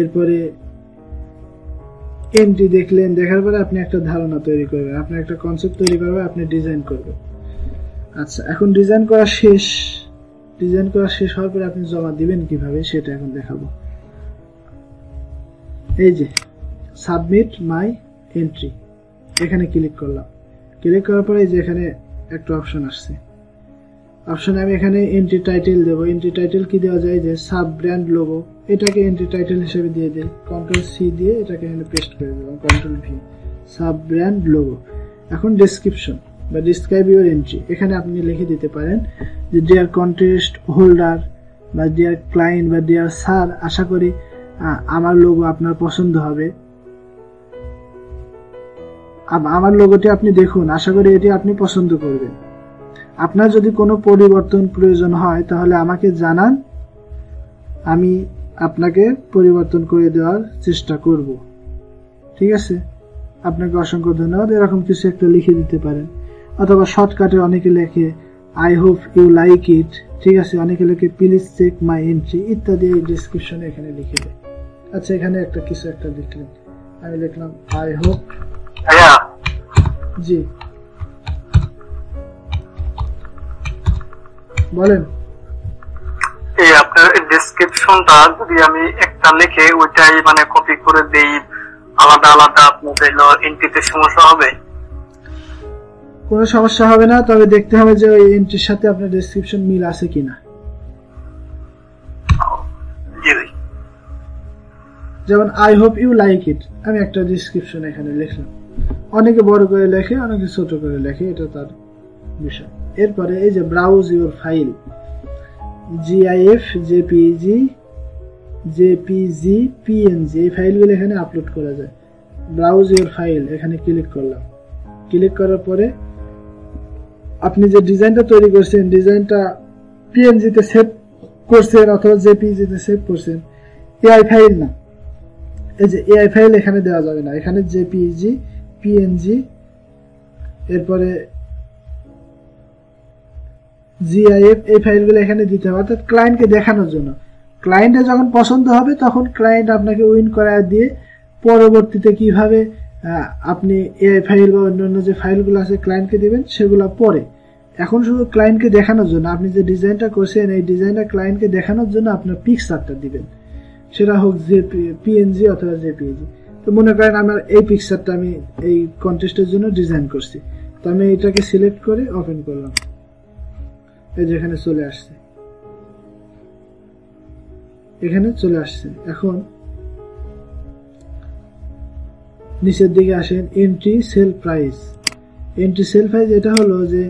এরপরে এন্ট্রি দেখলেন, দেখার পরে আপনি একটা ধারণা তৈরি করবেন, আপনি একটা কনসেপ্ট তৈরি করবেন, আপনি ডিজাইন করবেন। আচ্ছা, এখন ডিজাইন করা শেষ। ডিজাইন করা শেষ হওয়ার পরে আপনি জমা দিবেন কিভাবে সেটা এখন দেখাবো। এই যে সাবমিট মাই এন্ট্রি, এখানে ক্লিক করলাম। ক্লিক করার পরে এই যে এখানে একটা অপশন আসছে, অপশনে আমি এখানে এন্ট্রি টাইটেল দেবো। এন্ট্রি টাইটেল কি দেওয়া যায়, যে সাব ব্র্যান্ড লোগো, এটাকে এন্ট্রি টাইটেল হিসেবে দিয়ে দেই। কন্ট্রোল সি দিয়ে এটাকে এখানে পেস্ট করে দেবো, control V, sub brand logo. এখন ডেসক্রিপশন বা ডিসক্রাইব ইউর এন্ট্রি, এখানে আপনি লিখে দিতে পারেন যে ডিয়ার কন্টেস্ট হোল্ডার বা ডিয়ার ক্লায়েন্ট বা ডিয়ার স্যার, আশা করি আমার লোগো আপনার পছন্দ হবে। আমার লোগোটি আপনি দেখুন, আশা করি এটি আপনি পছন্দ করবেন। আপনার যদি কোনো পরিবর্তন প্রয়োজন হয় তাহলে আমাকে জানান, আমি আপনাকে পরিবর্তন করে দেওয়ার চেষ্টা করব। ঠিক আছে, আপনাকে অসংখ্য ধন্যবাদ। এরকম কিছু একটা লিখে দিতে পারেন, অথবা শর্টকাটে অনেকে লেখে I hope you like it. ঠিক আছে, অনেকে লেখে প্লিজ চেক মাই এন্ট্রি ইত্যাদি এই ডেসক্রিপশনে এখানে লিখে দেয়। আচ্ছা, এখানে একটা কিছু একটা লিখলেন, আমি লিখলাম আই হোপ। জি বলেন। এই আপনার ডেসক্রিপশনটা যদি আমি একটা লিখে ওইটাই মানে কপি করে দেই আলাদা আলাদা, আপনাদের এন্ট্রিতে সমস্যা হবে? কোনো সমস্যা হবে না, তবে দেখতে হবে যে ওই এন্ট্রির সাথে আপনার ডেসক্রিপশন মিল আছে কিনা। যেমন I hope you like it, আমি একটা ডেসক্রিপশন এখানে লিখলাম। অনেকে বড় করে লেখে, অনেকে ছোট করে লেখে, এটা তার বিষয়। এরপরে এই যে browse your file, GIF, JPG, PNG, এই ফাইলগুলো এখানে আপলোড করা যায়। ব্রাউজ ইউর ফাইল, এখানে ক্লিক করলাম। ক্লিক করার পরে আপনি যে ডিজাইনটা তৈরি করছেন, ডিজাইনটা PNG তে সেভ করছেন অথবা JPG তে সেভ করছেন, AI ফাইল না। এই যে AI ফাইল এখানে দেওয়া যাবে না, এখানে JPG, PNG, এরপরে GIF, এই ফাইলগুলো এখানে দিতে হবে, অর্থাৎ ক্লায়েন্টকে দেখানোর জন্য। ক্লায়েন্টের যখন পছন্দ হবে তখন ক্লায়েন্ট আপনাকে উইন করায় দিয়ে পরবর্তীতে কিভাবে আপনি AI ফাইল বা অন্যান্য যে ফাইলগুলো আছে ক্লায়েন্টকে দিবেন সেগুলো পরে। এখন শুধু ক্লায়েন্টকে দেখানোর জন্য আপনি যে ডিজাইনটা করছেন, এই ডিজাইনটা ক্লায়েন্টকে দেখানোর জন্য আপনার পিকচারটা দিবেন, সেটা হোক PNG অথবা JPG। তো মনে করেন আমার এই পিকচারটা আমি এই কন্টেস্টের জন্য ডিজাইন করছি, তো আমি এটাকে সিলেক্ট করে ওপেন করলাম, এই যে এখানে চলে আসছে, এখানে চলে আসছে। এখন নিচের দিকে আসেন, entry sell price. Entry sell price এটা হলো যে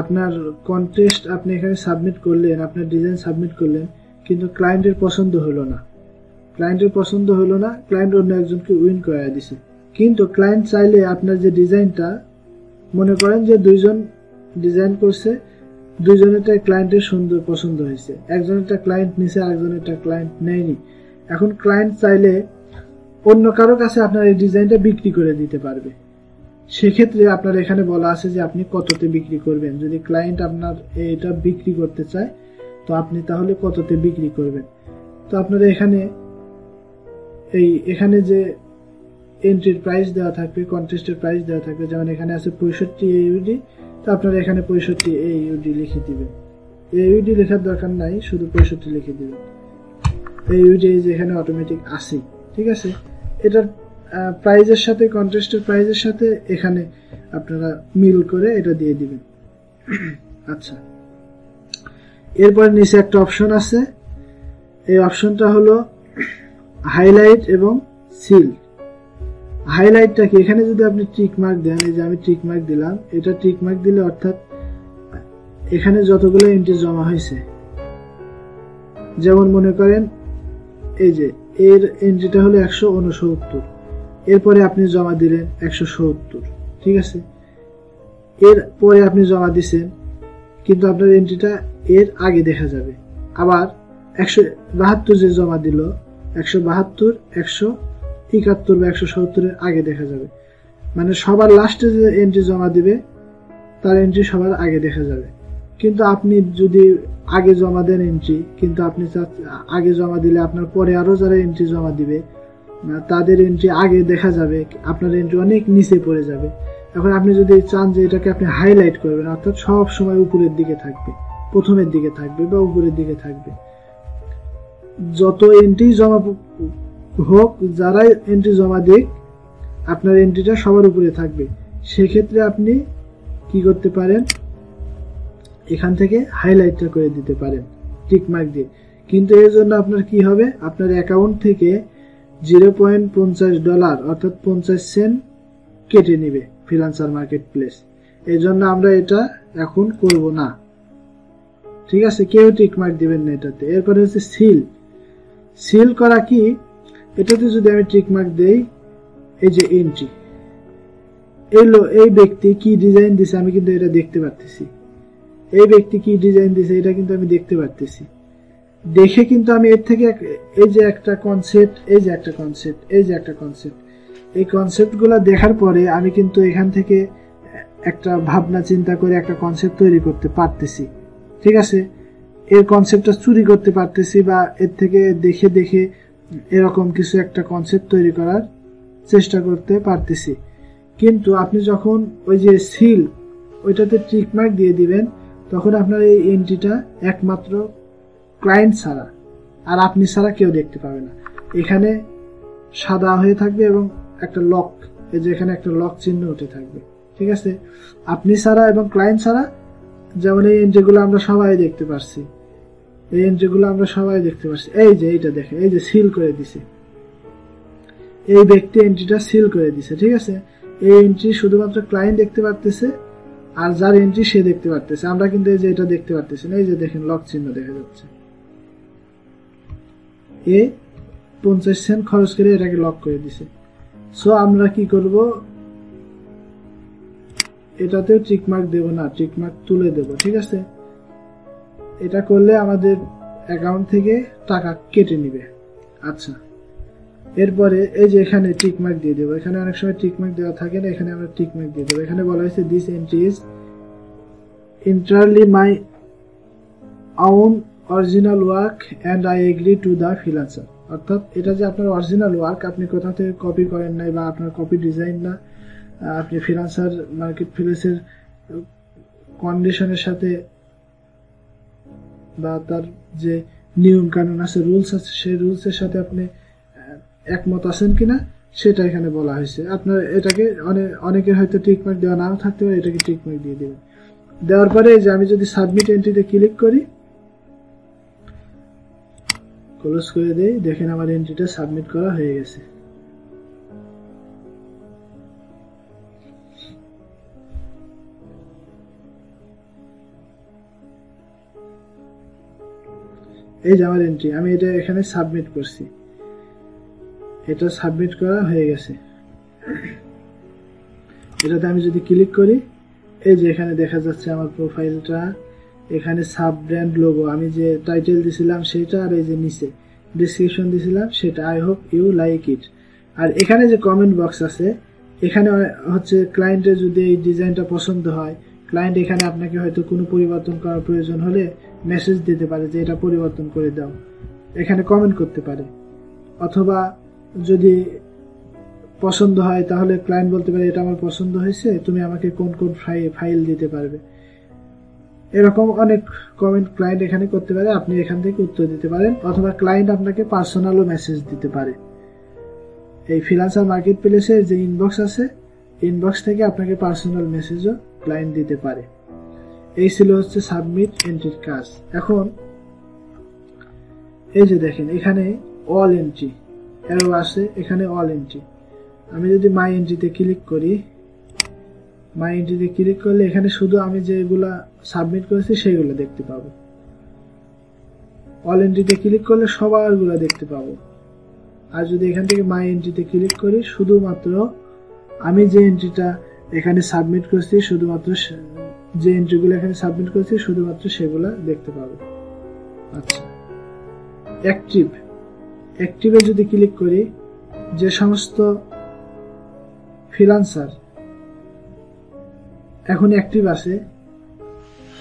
আপনার কন্টেস্ট আপনি এখানে সাবমিট করলেন, আপনার ডিজাইন সাবমিট করলেন, কিন্তু ক্লায়েন্টের পছন্দ হলো না, ক্লায়েন্ট অন্য একজনকে উইন করায় দিছে। কিন্তু ক্লায়েন্ট চাইলে আপনার যে ডিজাইনটা, মনে করেন যে দুইজন ডিজাইন করছে, দুইজনেরটা ক্লায়েন্টের সুন্দর পছন্দ হয়েছে, একজনেরটা ক্লায়েন্ট নিছে, আরেকজনেরটা ক্লায়েন্ট নেয়নি। এখন ক্লায়েন্ট চাইলে অন্য কারো কাছে আপনার এই ডিজাইনটা বিক্রি করে দিতে পারবে। সেক্ষেত্রে আপনার এখানে বলা আছে যে আপনি কততে বিক্রি করবেন। যদি ক্লায়েন্ট আপনার এটা বিক্রি করতে চায় তো আপনি তাহলে কততে বিক্রি করবেন। তো আপনারা এখানে যে এন্ট্রির প্রাইস দেওয়া থাকবে, কন্টেস্টের প্রাইস দেওয়া থাকবে, যেমন এখানে আছে 65 AUD, তো আপনারা এখানে 65 AUD লিখে দিবেন। AUD লেখার দরকার নাই, শুধু 65 লিখে দিবেন। AUD যে এখানে অটোমেটিক আসে, ঠিক আছে। এটার প্রাইজের সাথে, কন্টেস্টের প্রাইজের সাথে এখানে আপনারা মিল করে এটা দিয়ে দিবেন। আচ্ছা, এরপর নিচে একটা অপশন আছে, এই অপশনটা হলো হাইলাইট এবং সিল। হাইলাইটটা কি, এখানে যদি আপনি টিক মার্ক দেন, এই যে আমি টিক মার্ক দিলাম, এটা টিক মার্ক দিলে অর্থাৎ এখানে যতগুলো এন্ট্রি জমা হয়েছে, যেমন মনে করেন এই যে এর এন্ট্রিটা হলো 169, এরপরে আপনি জমা দিলেন 170, ঠিক আছে। এরপরে আপনি জমা দিছেন, কিন্তু আপনার এন্ট্রিটা এর আগে দেখা যাবে। আবার 172 যে জমা দিল, 172, 171 বা 170 এর আগে দেখা যাবে। মানে সবার লাস্টে যে এন্ট্রি জমা দিবে তার এন্ট্রি সবার আগে দেখা যাবে। কিন্তু আপনি যদি আগে জমা দেন এন্ট্রি, কিন্তু আপনি আগে জমা দিলে আপনার পরে আরো যারা এন্ট্রি জমা দিবে তাদের এন্ট্রি আগে দেখা যাবে, আপনার এন্ট্রি অনেক নিচে পড়ে যাবে। এখন আপনি যদি চান যে এটাকে আপনি হাইলাইট করবেন, অর্থাৎ সব সময় উপরের দিকে থাকবে, প্রথমের দিকে থাকবে বা উপরের দিকে থাকবে, যত এন্ট্রি জমা হোক, যারা এন্ট্রি জমা দিক আপনার এন্ট্রিটা সবার উপরে থাকবে, সেক্ষেত্রে আপনি কি করতে পারেন, এখান থেকে হাইলাইটটা করে দিতে পারেন টিক মার্ক দিয়ে। কিন্তু এর জন্য আপনার কি হবে, আপনার অ্যাকাউন্ট থেকে $0.50 অর্থাৎ 50 সেন্ট কেটে নিবে ফ্রিল্যান্সার মার্কেট প্লেস। এই জন্য আমরা এটা এখন করব না, ঠিক আছে। কেউ টিক মার্ক দিবেন না এটাতে। এরপরে হচ্ছে সিল করা কি, এটাতে যদি আমি টিক মার্ক দেই, এই যে এন্ট্রি, এই ব্যক্তি কি ডিজাইন দিছে আমি কিন্তু এটা দেখতে পারতেছি, এই ব্যক্তি কি ডিজাইন দিছে এটা কিন্তু আমি দেখতে পারতেছি। দেখে কিন্তু আমি এর থেকে এই যে একটা কনসেপ্ট, এই যে একটা কনসেপ্ট, এই যে একটা কনসেপ্ট, এই কনসেপ্ট গুলা দেখার পরে আমি কিন্তু এখান থেকে একটা ভাবনা চিন্তা করে একটা কনসেপ্ট তৈরি করতে পারতেছি। ঠিক আছে, এর কনসেপ্টটা চুরি করতে পারতেছি বা এর থেকে দেখে দেখে এরকম কিছু একটা কনসেপ্ট তৈরি করার চেষ্টা করতে পারতেছি। কিন্তু আপনি যখন ওই যে সিল ওইটাতে টিক মার্ক দিয়ে দিবেন, তখন আপনার এই এন্ট্রিটা একমাত্র ক্লায়েন্ট ছাড়া আর আপনি ছাড়া কেউ দেখতে পাবে না। এখানে সাদা হয়ে থাকবে এবং একটা লক, এই যে এখানে একটা লক চিহ্ন উঠে থাকবে। ঠিক আছে, আপনি ছাড়া এবং ক্লায়েন্ট ছাড়া। যেমন এই এন্ট্রিগুলো আমরা সবাই দেখতে পারছি, এই এন্ট্রিগুলো আমরা সবাই দেখতে পারছি। এই যে এইটা দেখে, এই যে সিল করে দিছে, এই ব্যক্তি এন্ট্রিটা সিল করে দিছে। ঠিক আছে, এই এন্ট্রি শুধুমাত্র ক্লায়েন্ট দেখতে পারতেছে আর যার এন্ট্রি সে দেখতে পারতেছে। আমরা কিন্তু এই যে এটা দেখতে পারতেছি না, এই যে দেখেন লক চিহ্ন দেখা যাচ্ছে। এ 50 সেন্ট খরচ করে এটাকে লক করে দিছে। সো আমরা কি করব, এটাতেও টিকমার্ক দেব না, টিকমার্ক তুলে দেব। ঠিক আছে, এটা করলে আমাদের অ্যাকাউন্ট থেকে টাকা কেটে নিবে। আচ্ছা, এরপরে এই যে এখানে টিকমার্ক দিয়ে দেবো। এখানে অনেক সময় টিকমার্ক দেওয়া থাকে না, এখানে আমরা টিকমার্ক দিয়ে দেবো। এখানে বলা হয়েছে this entry is entirely my own original work and I agree to the freelancer। অর্থাৎ এটা যে আপনার অরিজিনাল ওয়ার্ক, আপনি কোথা থেকে কপি করেন নাই বা আপনার কপি ডিজাইন না, আপনি ফ্রিল্যান্সার মার্কেট প্লেসের কন্ডিশনের সাথে বা তার যে নিয়ম কানুন আছে, রুলস আছে, সেই রুলসের সাথে আপনি একমত আছেন কিনা সেটা এখানে বলা হয়েছে। আপনার এটাকে অনেকের হয়তো টিকমার্ক দেওয়া নাও থাকতে পারে, এটাকে টিকমার্ক দিয়ে দেবেন। দেওয়ার পরে যে আমি যদি সাবমিট এন্ট্রিতে ক্লিক করি, ক্লোজ করে দেই, দেখেন আমার এন্ট্রিটা সাবমিট করা হয়ে গেছে। এই যে আমার এন্ট্রি, আমি এটা এখানে সাবমিট করছি, এটা সাবমিট করা হয়ে গেছে। এটাতে আমি যদি ক্লিক করি, এই যে এখানে দেখা যাচ্ছে আমার প্রোফাইলটা, এখানে সাব ব্র্যান্ড লোগো, আমি যে টাইটেল দিছিলাম সেটা, আর এই যে নিচে ডেসক্রিপশন দিছিলাম সেটা। I hope you like it. আর এখানে যে কমেন্ট বক্স আছে, এখানে হচ্ছে ক্লায়েন্টের যদি এই ডিজাইনটা পছন্দ হয়, ক্লায়েন্ট এখানে আপনাকে হয়তো কোনো পরিবর্তন করার প্রয়োজন হলে মেসেজ দিতে পারে যে এটা পরিবর্তন করে দাও, এখানে কমেন্ট করতে পারে। অথবা যদি পছন্দ হয় তাহলে ক্লায়েন্ট বলতে পারে এটা আমার পছন্দ হয়েছে, তুমি আমাকে কোন কোন ফাইল দিতে পারবে। এরকম অনেক কমেন্ট ক্লায়েন্ট এখানে করতে পারে, আপনি এখান থেকে উত্তর দিতে পারেন। অথবা ক্লায়েন্ট আপনাকে পার্সোনালও মেসেজ দিতে পারে। এই ফ্রিল্যান্সার মার্কেট প্লেসে যে ইনবক্স আছে, ইনবক্স থেকে আপনাকে পার্সোনাল মেসেজও ক্লায়েন্ট দিতে পারে। এই ছিল হচ্ছে সাবমিট এন্ট্রির কাজ। এখন এই যে দেখেন এখানে অল এন্ট্রি এরো আছে, এখানে অল এন্ট্রি। আমি যদি মাই এন্ট্রিতে ক্লিক করি, মাই এন্ট্রিতে ক্লিক করলে এখানে শুধু আমি যেগুলা সাবমিট করেছি সেগুলো দেখতে পাবো। অল এন্ট্রিতে ক্লিক করলে সবারগুলো দেখতে পাবো। আর যদি এখান থেকে মাই এন্ট্রিতে ক্লিক করি, শুধুমাত্র আমি যে এন্ট্রিটা এখানে সাবমিট করছি, শুধুমাত্র যে এন্ট্রিগুলো এখানে সাবমিট করছি শুধুমাত্র সেগুলা দেখতে পাবো। আচ্ছা, অ্যাক্টিভে যদি ক্লিক করি, যে সমস্ত ফ্রিল্যান্সার এখন অ্যাক্টিভ আছে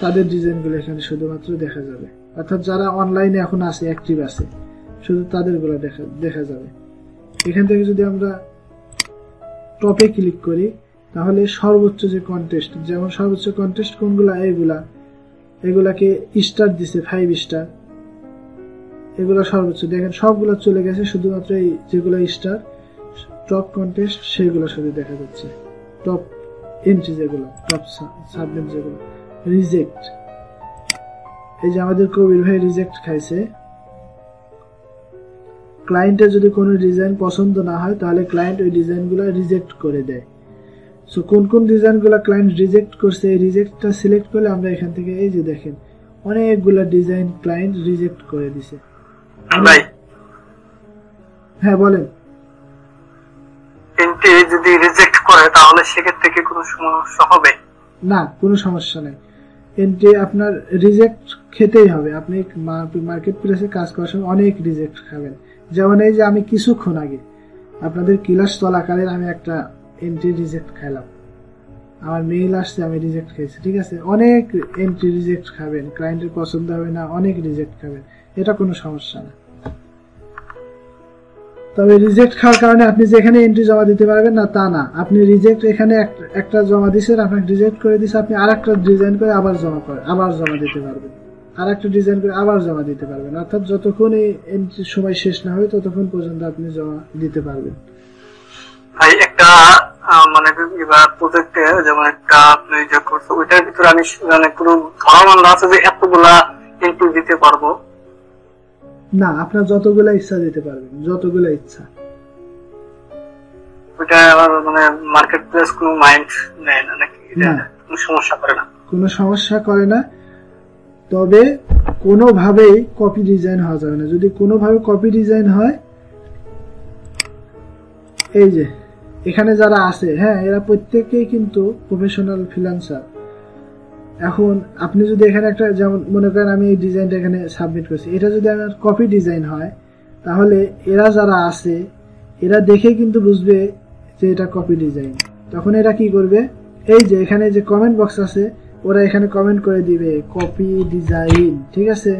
তাদের ডিজাইনগুলো এখানে শুধুমাত্র দেখা যাবে। অর্থাৎ যারা অনলাইনে এখন আছে, অ্যাক্টিভ আছে, শুধু তাদেরগুলো দেখা যাবে। এখান থেকে যদি আমরা টপে ক্লিক করি, তাহলে সর্বোচ্চ যে কন্টেস্ট, যেমন সর্বোচ্চ কন্টেস্ট কোনগুলা, এগুলাকে স্টার দিছে 5 স্টার, এগুলা সর্বোচ্চ। দেখেন সবগুলা চলে গেছে, শুধুমাত্র এই যেগুলো স্টার টপ কন্টেস্ট সেগুলো শুধু দেখা যাচ্ছে। টপ এন্ট্রি যেগুলো, টপ সাবমিট যেগুলো, রিজেক্ট, এই যে আমাদের কবির ভাই রিজেক্ট খাইছে। ক্লায়েন্টের যদি কোনো ডিজাইন পছন্দ না হয় তাহলে ক্লায়েন্ট ওই ডিজাইনগুলো রিজেক্ট করে দেয়। সো কোন কোন ডিজাইনগুলো ক্লায়েন্ট রিজেক্ট করছে, এই রিজেক্টটা সিলেক্ট করলে আমরা এখান থেকে এই যে দেখেন অনেকগুলো ডিজাইন ক্লায়েন্ট রিজেক্ট করে দিছে। হ্যাঁ বলেন। এন্ট্রি যদি রিজেক্ট করে তাহলে সেক্ষেত্রে কি কোনো সমস্যা হবে? না, কোনো সমস্যা নেই। এন্ট্রি আপনার রিজেক্ট খেতেই হবে। আপনি মার্কেট প্লেসে কাজ করার সময় অনেক রিজেক্ট খাবেন। যেমন এই যে আমি কিছুক্ষণ আগে আপনাদের ক্লাস চলাকালীন আমি একটা এন্ট্রি রিজেক্ট খাইলাম, আমার মেইল আসছে, আমি রিজেক্ট খেয়েছি। ঠিক আছে, অনেক এন্ট্রি রিজেক্ট খাবেন, ক্লায়েন্টের পছন্দ হবে না, অনেক রিজেক্ট খাবেন, এটা কোনো সমস্যা না। তবে রিজেক্ট খাওয়ার কারণে আপনি যেখানে এন্ট্রি জমা দিতে পারবেন না তা না। আপনি রিজেক্ট এখানে একটা জমা দিচ্ছেন, আপনাকে রিজেক্ট করে দিচ্ছে, আপনি আরেকটা ডিজাইন করে আবার জমা দিতে পারবেন, আরেকটা ডিজাইন করে আবার জমা দিতে পারবেন। অর্থাৎ যতক্ষণ এই এন্ট্রির সময় শেষ না হবে ততক্ষণ পর্যন্ত আপনি জমা দিতে পারবেন। ভাই একটা মানে প্রজেক্টে যেমন একটা আপনি যে করছো ওইটার ভিতরে আমি মানে কোনো ধারণা আছে যে এতগুলা এন্ট্রি দিতে পারবো? না, আপনার যতগুলা ইচ্ছা দিতে পারবেন, যতগুলা ইচ্ছা। ওইটা মানে মার্কেট প্লেস কোনো মাইন্ড নেয় না নাকি? কোনো সমস্যা করে না? কোনো সমস্যা করে না, তবে কোনোভাবেই কপি ডিজাইন হওয়া যাবে না। যদি কোনোভাবে কপি ডিজাইন হয়, এই যে এখানে যারা আছে, হ্যাঁ, এরা প্রত্যেকেই কিন্তু প্রফেশনাল ফ্রিল্যান্সার। এখন আপনি যদি এখানে একটা, যেমন মনে করেন আমি এই ডিজাইনটা এখানে সাবমিট করছি, এটা যদি আমার কপি ডিজাইন হয় তাহলে এরা যারা আছে এরা দেখে কিন্তু বুঝবে যে এটা কপি ডিজাইন। তখন এরা কি করবে, এই যে এখানে যে কমেন্ট বক্স আছে ওরা এখানে কমেন্ট করে দিবে কপি ডিজাইন। ঠিক আছে,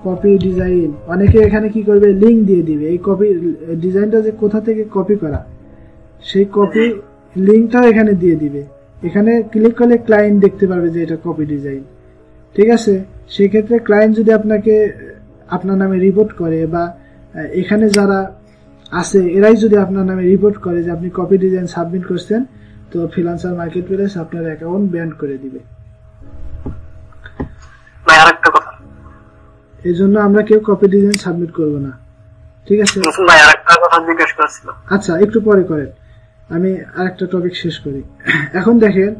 কপি ডিজাইন। অনেকে এখানে কি করবে, লিংক দিয়ে দিবে এই কপি ডিজাইনটা যে কোথা থেকে কপি করা, সেই কপি লিংকটাও এখানে দিয়ে দিবে। এখানে ক্লিক করলে ক্লায়েন্ট দেখতে পারবে যে এটা কপি ডিজাইন। ঠিক আছে, সেক্ষেত্রে ক্লায়েন্ট যদি আপনার নামে রিপোর্ট করে, বা এখানে যারা আছে এরাই যদি আপনার নামে রিপোর্ট করে যে আপনি কপি ডিজাইন সাবমিট করছেন, তো ফ্রিল্যান্সার মার্কেট প্লেস আপনার অ্যাকাউন্ট ব্যান করে দিবে। আরেকটা কথা, এই জন্য আমরা কেউ কপি ডিজাইন সাবমিট করব না। ঠিক আছে, আচ্ছা একটু পরে করেন, আমি আরেকটা টপিক শেষ করি। এখন দেখেন,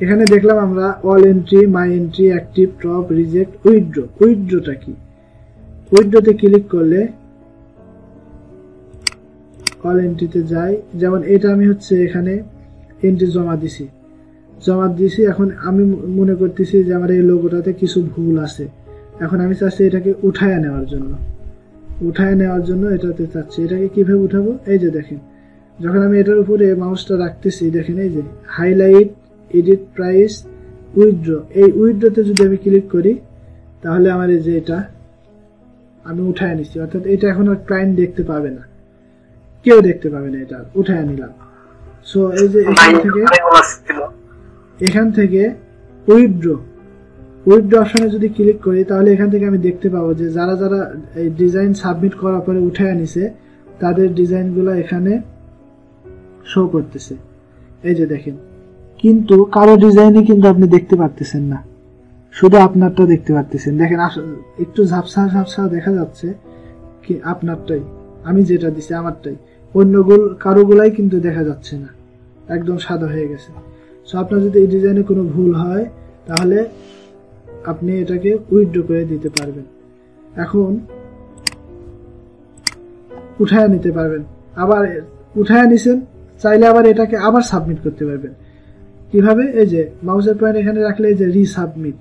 এখানে দেখলাম আমরা all entry, my entry, active, top, reject, withdraw. উইথড্রটা কি? উইথড্রতে ক্লিক করলে অল এন্ট্রিতে যাই। যেমন এটা আমি এখানে এন্ট্রি জমা দিছি। এখন আমি মনে করতেছি যে আমার এই লোগোটাতে কিছু ভুল আছে। এখন আমি চাচ্ছি এটাকে উঠায় নেওয়ার জন্য এটাতে চাচ্ছি। এটাকে কিভাবে উঠাবো? এই যে দেখেন, যখন আমি এটার উপরে মাউসটা রাখতেছি, দেখেন এই যে হাইলাইট, এডিট, প্রাইস, উইথড্র। এই উইথড্রতে যদি আমি ক্লিক করি তাহলে আমার এই যে এটা আমি উঠায় নিচ্ছি। অর্থাৎ এটা এখন আর ক্লায়েন্ট দেখতে পাবে না, কেউ দেখতে পাবে না, এটা উঠায় নিলাম। সো এই যে এখান থেকে উইথড্র অপশনে যদি ক্লিক করি তাহলে এখান থেকে আমি দেখতে পাবো যে যারা এই ডিজাইন সাবমিট করার পরে উঠায় নিছে তাদের ডিজাইনগুলো এখানে শো করতেছে। এই যে দেখেন, কিন্তু কারো ডিজাইনই কিন্তু আপনি দেখতে পারতেছেন না, শুধু আপনারটা দেখতে পারতেছেন। দেখেন একটু ঝাপসা দেখা যাচ্ছে কি আপনারটাই, আমি যেটা দিছি আমারটাই, কারোগুলাই কিন্তু দেখা যাচ্ছে না, একদম সাদা হয়ে গেছে। সো আপনার যদি এই ডিজাইনে কোনো ভুল হয় তাহলে আপনি এটাকে উইথড্র করে দিতে পারবেন। এখন উঠায় নিতে পারবেন, আবার উঠায় নিছেন, চাইলে আবার এটাকে আবার সাবমিট করতে পারবেন। কিভাবে? এই যে মাউসের পয়েন্ট এখানে রাখলে এই যে রিসাবমিট,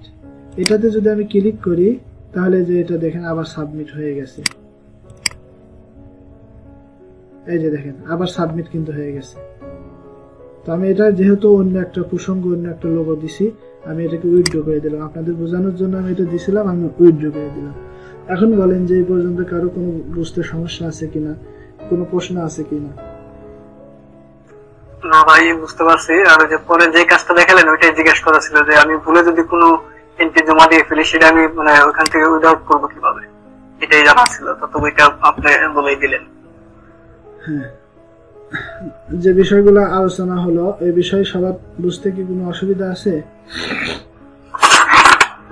এটাতে যদি আমি ক্লিক করি তাহলে যে এটা দেখেন আবার সাবমিট হয়ে গেছে। এই যে দেখেন আবার সাবমিট কিন্তু হয়ে গেছে। তো আমি এটা যেহেতু অন্য একটা প্রসঙ্গ, অন্য একটা লোগো দিছি, আমি এটাকে উইথড্র করে দিলাম। আপনাদের বোঝানোর জন্য আমি এটা দিছিলাম, আমি উইথড্র করে দিলাম। এখন বলেন যে এই পর্যন্ত কারো কোনো বুঝতে সমস্যা আছে কিনা, কোনো প্রশ্ন আছে কিনা? না ভাই, বুঝতে পারছি। আর যে পরে যে কাজটা দেখালেন ওইটাই জিজ্ঞেস করা ছিল যে আমি ভুলে যদি কোনো এন্ট্রি জমা দিয়ে ফেলি সেটা আমি মানে ওখান থেকে উইথআউট করবো কিভাবে, এটাই জানা ছিল। তো ওইটা আপনি বলেই দিলেন। হ্যাঁ, যে বিষয়গুলো আলোচনা হলো এই বিষয়ে সবার বুঝতে কি কোনো অসুবিধা আছে?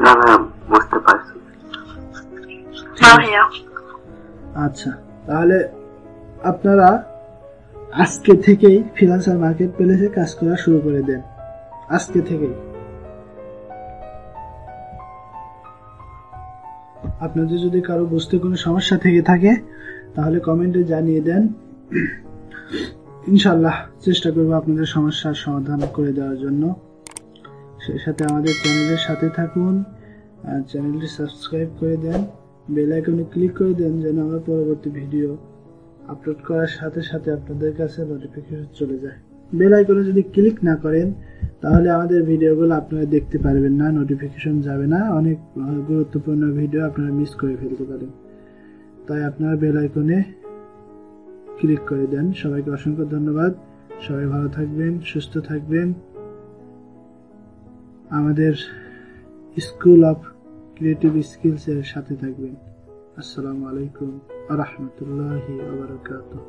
না না, বুঝতে পারছি। আচ্ছা, তাহলে আপনারা আজকে থেকেই ফ্রিল্যান্সার মার্কেট প্লেসে কাজ করা শুরু করে দেন, আজকে থেকেই। আপনাদের যদি কারো বুঝতে কোনো সমস্যা থেকে থাকে তাহলে কমেন্টে জানিয়ে দেন। ইনশাআল্লাহ চেষ্টা করব আপনাদের সমস্যার সমাধান করে দেওয়ার জন্য। সেই সাথে আমাদের চ্যানেলের সাথে থাকুন, আর চ্যানেলটি সাবস্ক্রাইব করে দেন, বেল আইকনে ক্লিক করে দেন যেন আমরা পরবর্তী ভিডিও আপলোড করার সাথে সাথে আপনাদের কাছে নোটিফিকেশন চলে যায়। বেল আইকনে যদি ক্লিক না করেন তাহলে আমাদের ভিডিওগুলো আপনারা দেখতে পারবেন না, নোটিফিকেশন যাবে না, অনেক গুরুত্বপূর্ণ ভিডিও আপনারা মিস করে ফেলতে পারেন। তাই আপনারা বেল আইকনে ক্লিক করে দেন। সবাইকে অসংখ্য ধন্যবাদ। সবাই ভালো থাকবেন, সুস্থ থাকবেন, আমাদের স্কুল অফ ক্রিয়েটিভ স্কিলস এর সাথে থাকবেন। আসসালামু আলাইকুম ওয়া রাহমাতুল্লাহি ওয়া বারাকাতুহু।